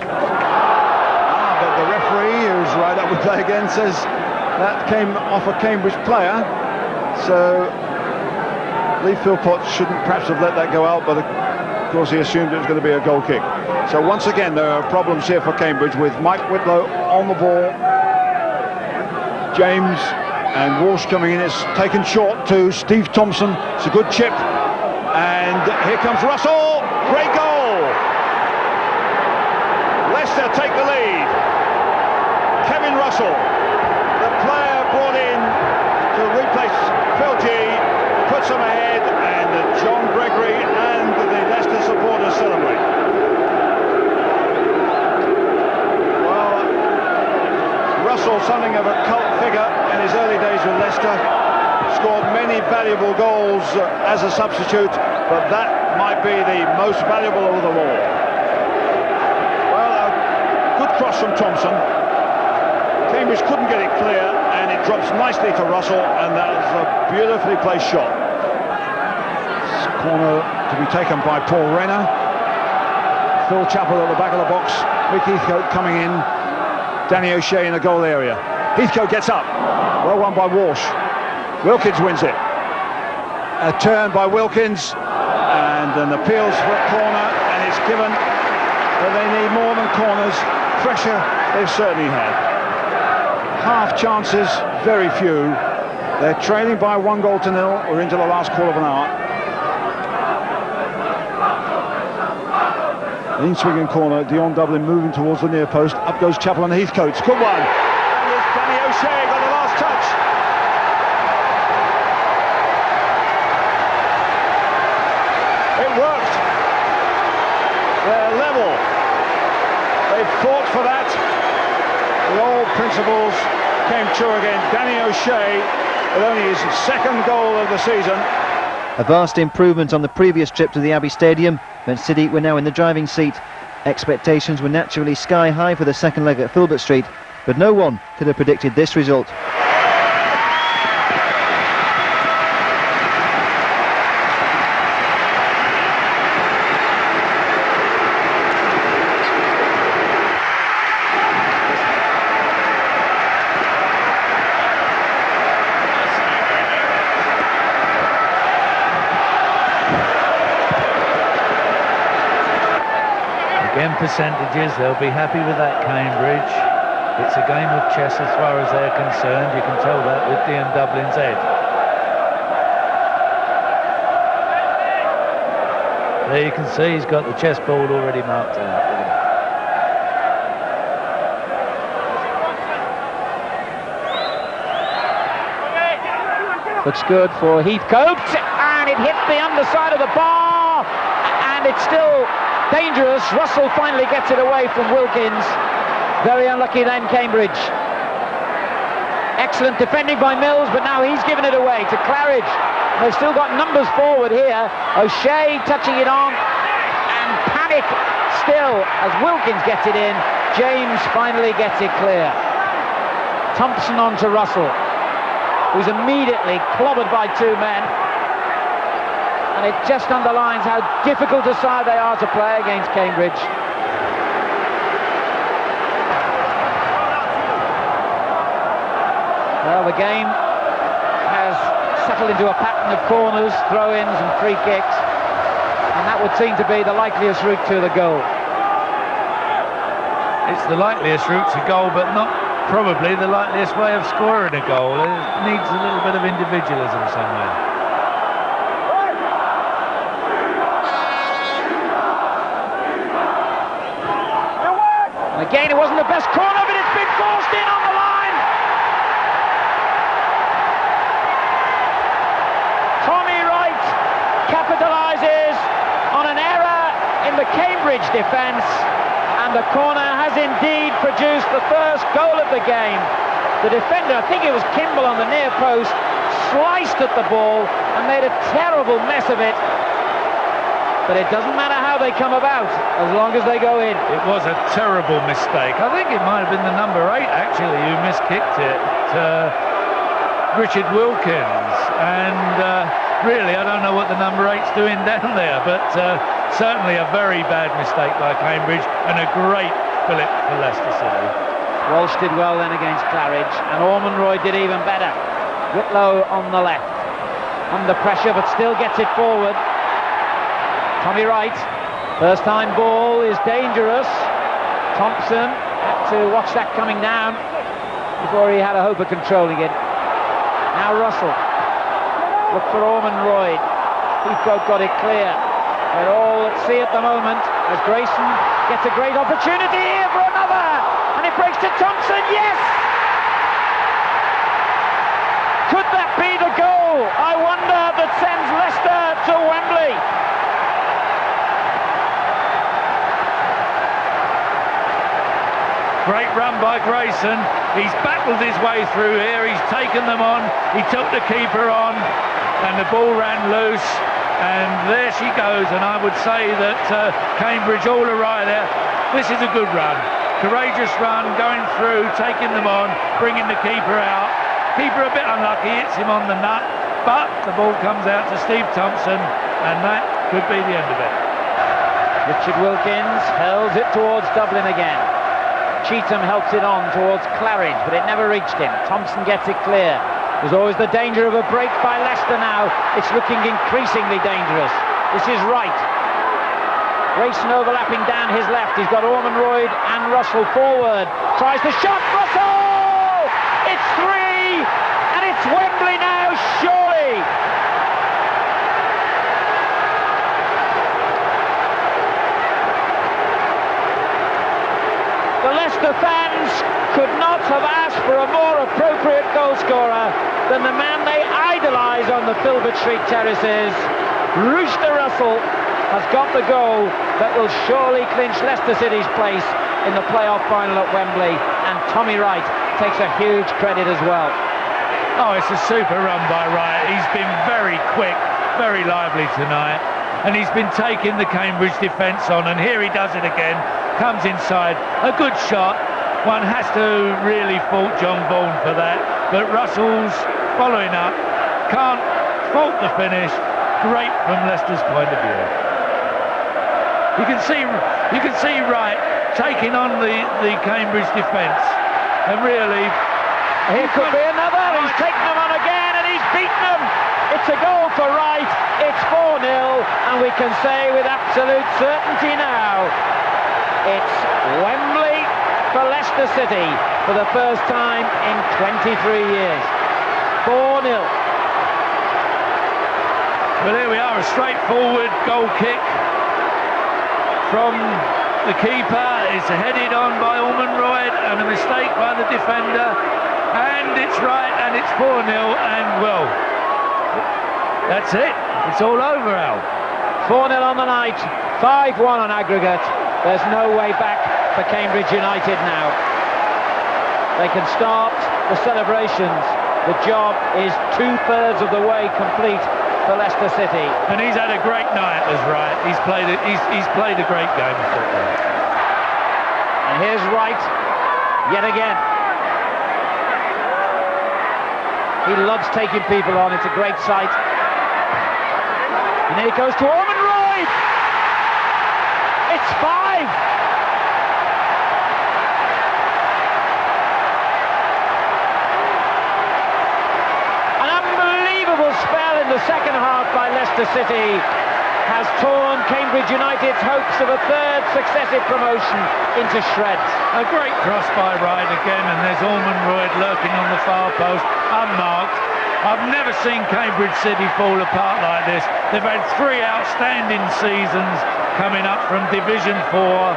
the referee, who's right up with play again, says that came off a Cambridge player. So Lee Philpott shouldn't perhaps have let that go out, but of course he assumed it was going to be a goal kick. So once again there are problems here for Cambridge with Mike Whitlow on the ball. James and Walsh coming in. It's taken short to Steve Thompson. It's a good chip. And here comes Russell. Great goal. Leicester take the lead. Kevin Russell, the player brought in to replace Phil G, puts them ahead, and John Gregory and the Leicester supporters celebrate. Well, Russell, something of a cult figure in his early days with Leicester, scored many valuable goals as a substitute, but that might be the most valuable of them all. Well, a good cross from Thompson. Cambridge couldn't get it clear, and it drops nicely to Russell, and that was a beautifully placed shot. Corner to be taken by Paul Renner. Phil Chappell at the back of the box. Mick Heathcote coming in. Danny O'Shea in the goal area. Heathcote gets up. Well won by Walsh. Wilkins wins it. A turn by Wilkins, and an appeals for a corner, and it's given. But they need more than corners. Pressure they've certainly had. Half chances, very few. They're trailing by 1-0. We're into the last quarter of an hour. In swinging corner, Dion Dublin moving towards the near post. Up goes Chappell and Heathcote. Good one. And there's Danny O'Shea got the last touch. It worked. They're level. They fought for that. The old principles came true again. Danny O'Shea, with only his second goal of the season. A vast improvement on the previous trip to the Abbey Stadium meant City were now in the driving seat. Expectations were naturally sky high for the second leg at Filbert Street, but no one could have predicted this result. Again, percentages, they'll be happy with that, Cambridge. It's a game of chess as far as they're concerned. You can tell that with Dion Dublin's head. There you can see he's got the chessboard already marked out. Looks good for Heathcote, and it hit the underside of the bar, and it's still dangerous. Russell finally gets it away from Wilkins. Very unlucky then, Cambridge. Excellent defending by Mills, but now he's given it away to Claridge. They've still got numbers forward here. O'Shea touching it on, and panic still as Wilkins gets it in. James finally gets it clear. Thompson on to Russell, who's immediately clobbered by two men. And it just underlines how difficult a side they are to play against Cambridge. Well, the game has settled into a pattern of corners, throw-ins and free kicks, and that would seem to be the likeliest route to the goal. It's the likeliest route to goal, but not probably the likeliest way of scoring a goal. It needs a little bit of individualism somewhere. Again, it wasn't the best corner, but it's been forced in on the line. Tommy savage defence, and the corner has indeed produced the first goal of the game. The defender, I think it was Kimball on the near post, sliced at the ball and made a terrible mess of it. But it doesn't matter how they come about, as long as they go in. It was a terrible mistake. I think it might have been the number 8, actually, who miskicked it. Richard Wilkins. And really, I don't know what the number 8's doing down there, but certainly a very bad mistake by Cambridge and a great fillip for Leicester City. Walsh did well then against Claridge, and Ormond Roy did even better. Whitlow on the left, under pressure, but still gets it forward. Tommy Wright, first time ball is dangerous. Thompson had to watch that coming down before he had a hope of controlling it. Now Russell, look for Ormond Roy. Heathcote got it clear. They're all at sea at the moment as Grayson gets a great opportunity here for another, and it breaks to Thompson. Yes! Could that be the goal, I wonder, that sends Leicester to Wembley? Great run by Grayson. He's battled his way through here. He's taken them on. He took the keeper on, and the ball ran loose. And there she goes. And I would say that Cambridge all awry there. This is a good run. Courageous run, going through, taking them on, bringing the keeper out. Keeper a bit unlucky, hits him on the nut, but the ball comes out to Steve Thompson, and that could be the end of it. Richard Wilkins hurls it towards Dublin again. Cheetham helps it on towards Claridge, but it never reached him. Thompson gets it clear. There's always the danger of a break by Leicester now. It's looking increasingly dangerous. This is Wright. Grayson overlapping down his left. He's got Ormond Roy and Russell forward. Tries the shot. Russell! It's 3, and it's Wembley now, surely. The Leicester fans could not have asked for a more appropriate goalscorer than the man they idolise on the Filbert Street terraces. Rooster Russell has got the goal that will surely clinch Leicester City's place in the playoff final at Wembley, and Tommy Wright takes a huge credit as well. Oh, it's a super run by Wright. He's been very quick, very lively tonight, and he's been taking the Cambridge defence on, and here he does it again. Comes inside, a good shot. One has to really fault John Bourne for that, but Russell's following up, can't fault the finish. Great from Leicester's point of view. You can see Wright taking on the Cambridge defence, and really here could be another. He's taken them on again, and he's beaten them. It's a goal for Wright. It's 4-0, and we can say with absolute certainty now, it's Wembley for Leicester City for the first time in 23 years. 4-0. Well, here we are, a straightforward goal kick from the keeper. It's headed on by Ormond Roy, and a mistake by the defender. And it's right, and it's 4-0, and well, that's it. It's all over, Al. 4-0 on the night, 5-1 on aggregate. There's no way back for Cambridge United now. They can start the celebrations. The job is 2/3 of the way complete for Leicester City. And he's had a great night as Wright. He's played a great game of football. And here's Wright yet again. He loves taking people on. It's a great sight. And then it goes to Ormond Roy. It's 5. An unbelievable spell in the second half by Leicester City has torn Cambridge United's hopes of a 3rd successive promotion into shreds. A great cross by Wright again, and there's Ormond Roy lurking on the far post, unmarked. I've never seen Cambridge City fall apart like this. They've had 3 outstanding seasons coming up from Division 4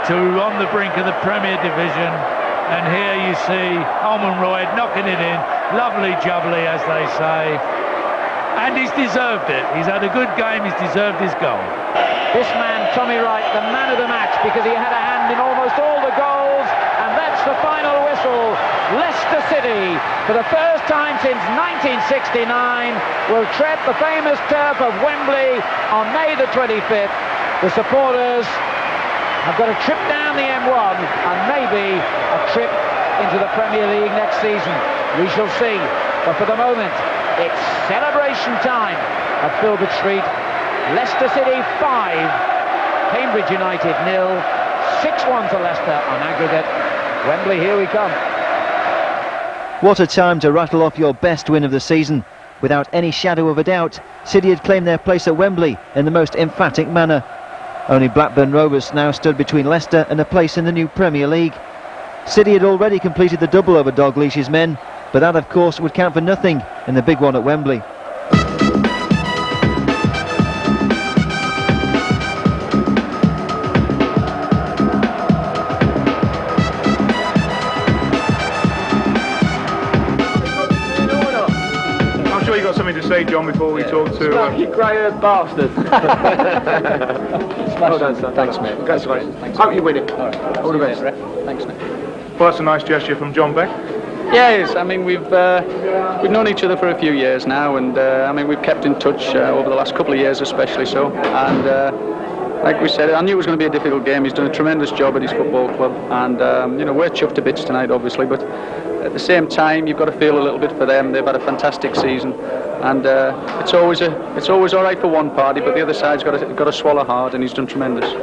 to on the brink of the Premier Division. And here you see Ormond Roy knocking it in. Lovely jubbly, as they say. And he's deserved it. He's had a good game. He's deserved his goal. This man, Tommy Wright, the man of the match, because he had a hand in almost all the goals, and that's the final whistle. Leicester City, for the first time since 1969, will tread the famous turf of Wembley on May the 25th. The supporters have got a trip down the M1 and maybe a trip into the Premier League next season. We shall see. But for the moment, it's celebration time at Filbert Street. Leicester City 5, Cambridge United 0, 6-1 to Leicester on aggregate. Wembley, here we come. What a time to rattle off your best win of the season. Without any shadow of a doubt, City had claimed their place at Wembley in the most emphatic manner. Only Blackburn Rovers now stood between Leicester and a place in the new Premier League. City had already completed the double over Dalglish's men, but that of course would count for nothing in the big one at Wembley. I'm sure you got something to say, John, before we talk to... You grey-haired bastard. Well done, son. Thanks, mate. Congratulations. Thanks. Hope you win it. All the best. Thanks, mate. Well, that's a nice gesture from John Beck. Yes, I mean we've known each other for a few years now, and I mean we've kept in touch over the last couple of years, especially so. And like we said, I knew it was going to be a difficult game. He's done a tremendous job at his football club, and you know, we're chuffed to bits tonight, obviously. But at the same time, you've got to feel a little bit for them. They've had a fantastic season, and it's always all right for one party, but the other side's got to swallow hard, and he's done tremendous.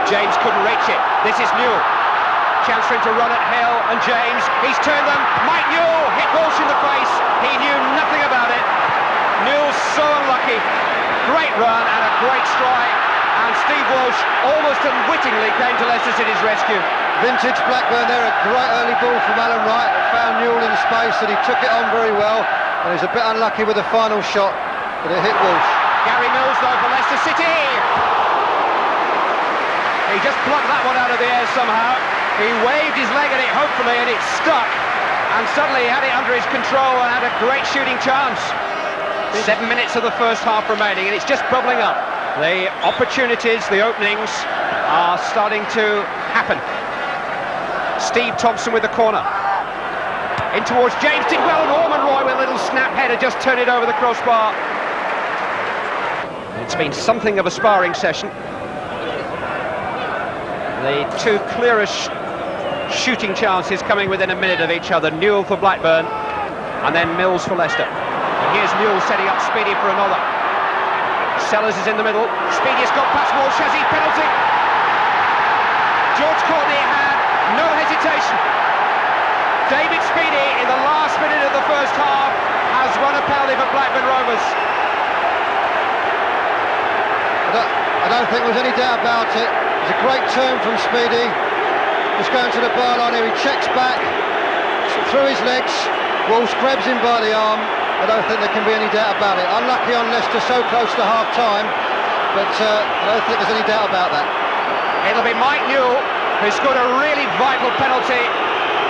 James couldn't reach it. This is Newell. Chance for him to run at Hill and James. He's turned them. Mike Newell hit Walsh in the face. He knew nothing about it. Newell's so unlucky. Great run and a great strike. And Steve Walsh almost unwittingly came to Leicester City's rescue. Vintage Blackburn there, a great early ball from Alan Wright. Found Newell in space and he took it on very well. And he's a bit unlucky with the final shot, but it hit Walsh. Gary Mills though for Leicester City. He just plucked that one out of the air somehow. He waved his leg at it hopefully and it stuck. And suddenly he had it under his control and had a great shooting chance. 7 minutes of the first half remaining and it's just bubbling up. The opportunities, the openings are starting to happen. Steve Thompson with the corner. In towards James, did well, and Ormond Roy with a little snap header just turned it over the crossbar. It's been something of a sparring session. The two clearest shooting chances coming within a minute of each other. Newell for Blackburn and then Mills for Leicester. And here's Newell setting up Speedy for another. Sellers is in the middle. Speedy has got past Walsh, has his penalty. George Courtney had no hesitation. David Speedy in the last minute of the first half has won a penalty for Blackburn Rovers. I don't think there's any doubt about it. It's a great turn from Speedy. He's going to the byline here. He checks back through his legs. Walsh grabs him by the arm. I don't think there can be any doubt about it. Unlucky on Leicester, so close to half-time, but I don't think there's any doubt about that. It'll be Mike Newell who scored a really vital penalty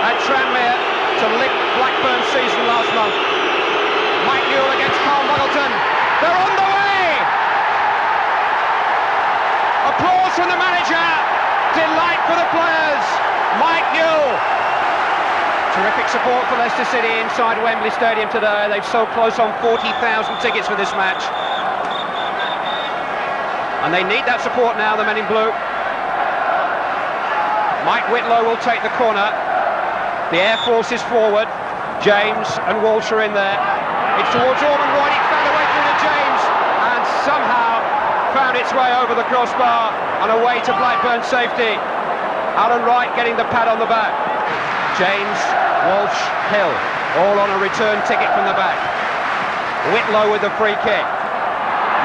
at Tranmere to lift Blackburn's season last month. Mike Newell against Carl Muggleton. They're on the way! Applause from the manager. Delight for the players. Mike Newell. Terrific support for Leicester City inside Wembley Stadium today. They've sold close on 40,000 tickets for this match. And they need that support now, the men in blue. Mike Whitlow will take the corner. The air force is forward. James and Walsh are in there. It's towards Ormond Royd. It found a way through to James and somehow found its way over the crossbar and away to Blackburn's safety. Alan Wright getting the pat on the back. James, Walsh, Hill, all on a return ticket from the back. Whitlow with the free kick.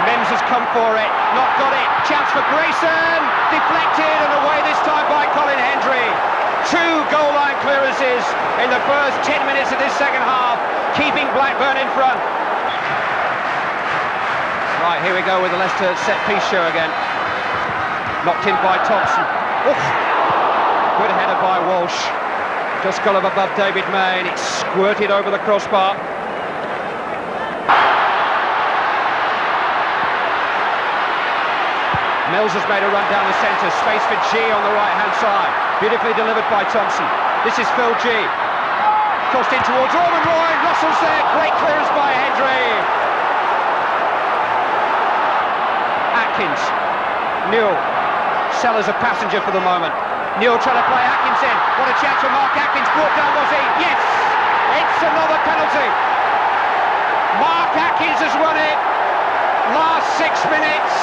Mims has come for it, not got it. Chance for Grayson, deflected and away this time by Colin Hendry. 2 goal line clearances in the first 10 minutes of this second half, keeping Blackburn in front. Right, here we go with the Leicester set-piece show again. Knocked in by Thompson. Oof. Good header by Walsh. Just got up above David May and it squirted over the crossbar. Mills has made a run down the centre, space for G on the right-hand side. Beautifully delivered by Thompson. This is Phil G. Crossed in towards Ormond Royd, Russell's there, great clearance by Hendry. Atkins, Newell, Sellers a passenger for the moment. Newell trying to play Atkins in. What a chance for Mark Atkins, brought down was he? Yes! It's another penalty. Mark Atkins has won it. Last 6 minutes.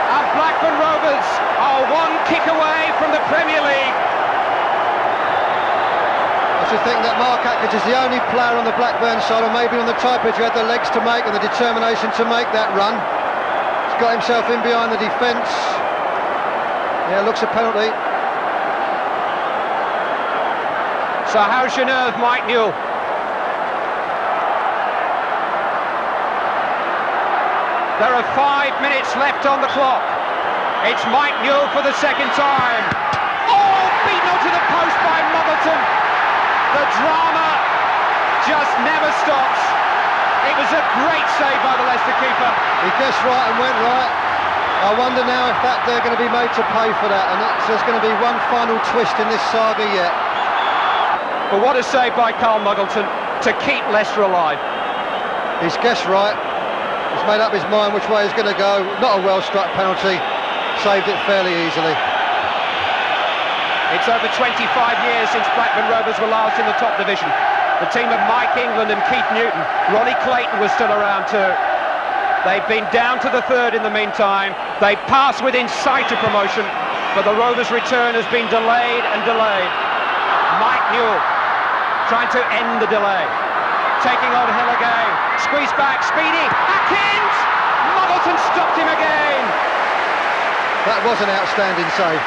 And Blackburn Rovers are 1 kick away from the Premier League. I should think that Mark Atkins is the only player on the Blackburn side, or maybe on the Typage, who had the legs to make and the determination to make that run. He's got himself in behind the defence. Yeah, looks a penalty. So how's your nerve, Mike Newell? There are 5 minutes left on the clock. It's Mike Newell for the second time. Oh, beaten onto the post by Muggleton. The drama just never stops. It was a great save by the Leicester keeper. He guessed right and went right. I wonder now if they're going to be made to pay for that, and there's going to be one final twist in this saga yet. But what a save by Carl Muggleton to keep Leicester alive. He's guessed right. He's made up his mind which way he's going to go. Not a well-struck penalty. Saved it fairly easily. It's over 25 years since Blackburn Rovers were last in the top division. The team of Mike England and Keith Newton. Ronnie Clayton was still around too. They've been down to the third in the meantime. They passed within sight of promotion, but the Rovers' return has been delayed and delayed. Mike Newell trying to end the delay. Taking on Hill again. Squeeze back, speedy. Atkins! Muggleton stopped him again. That was an outstanding save.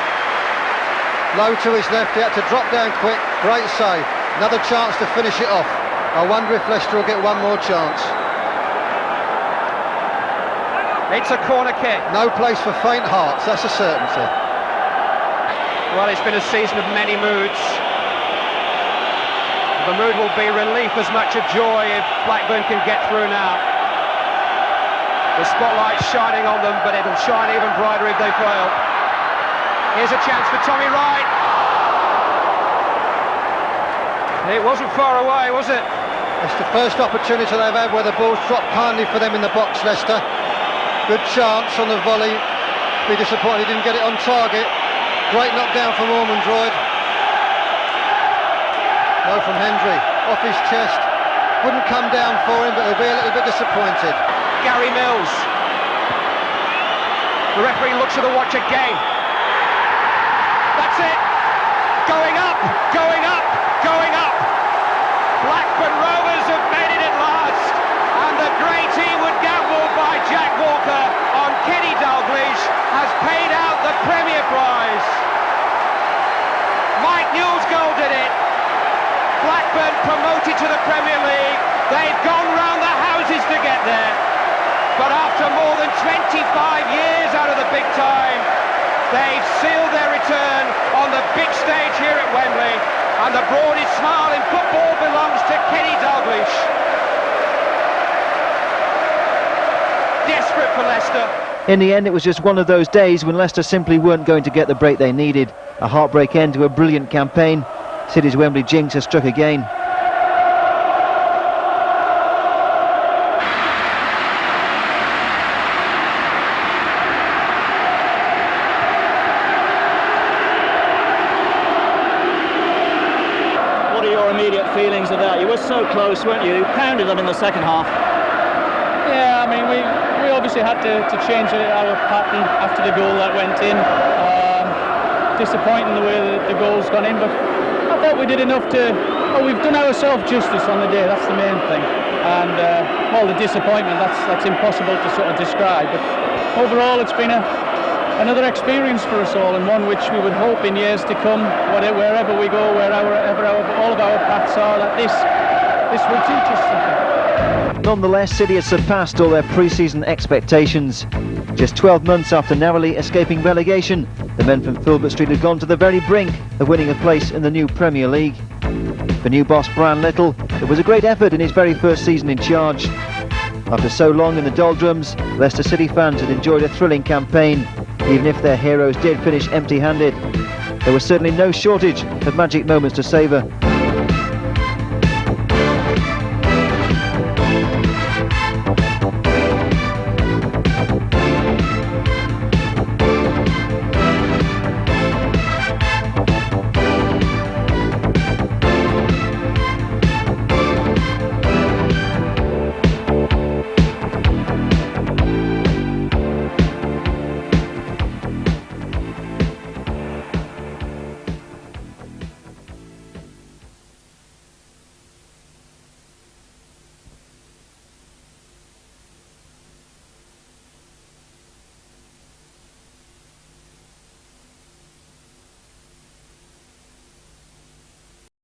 Low to his left, he had to drop down quick. Great save. Another chance to finish it off. I wonder if Leicester will get one more chance. It's a corner kick. No place for faint hearts, that's a certainty. Well, it's been a season of many moods. The mood will be relief as much as joy if Blackburn can get through now. The spotlight's shining on them, but it'll shine even brighter if they fail. Here's a chance for Tommy Wright. It wasn't far away, was it? It's the first opportunity they've had where the ball's dropped kindly for them in the box, Leicester. Good chance on the volley. Be disappointed he didn't get it on target. Great knockdown from Ormond Royd. No from Hendry. Off his chest. Wouldn't come down for him, but he'll be a little bit disappointed. Gary Mills. The referee looks at the watch again. That's it. Going up, going up, going up. Blackburn Rovers have made it at last. And the grey team would gamble by Jack Walker on Kenny Dalglish has paid out the Premier Prize. Mike Newell's goal did it. Blackburn promoted to the Premier League. They've gone round the houses to get there. But after more than 25 years out of the big time, they've sealed their return on the big stage here at Wembley. And the broadest smile in football belongs to Kenny Dalglish. desperate for Leicester. In the end, it was just one of those days when Leicester simply weren't going to get the break they needed. A heartbreak end to a brilliant campaign. City's Wembley jinx has struck again. What are your immediate feelings of that? You were so close, weren't you? You pounded them in the second half. Yeah, I mean, we obviously had to change our pattern after the goal that went in. Disappointing the way the goal's gone in, but I thought we did enough to... Well, we've done ourselves justice on the day, that's the main thing. And, well, the disappointment, that's impossible to sort of describe. But overall, it's been another experience for us all, and one which we would hope in years to come, wherever we go, wherever all of our paths are, that this will teach us something. Nonetheless, City has surpassed all their pre-season expectations. Just 12 months after narrowly escaping relegation, the men from Filbert Street had gone to the very brink of winning a place in the new Premier League. For new boss Brian Little, it was a great effort in his very first season in charge. After so long in the doldrums, Leicester City fans had enjoyed a thrilling campaign, even if their heroes did finish empty-handed. There was certainly no shortage of magic moments to savour.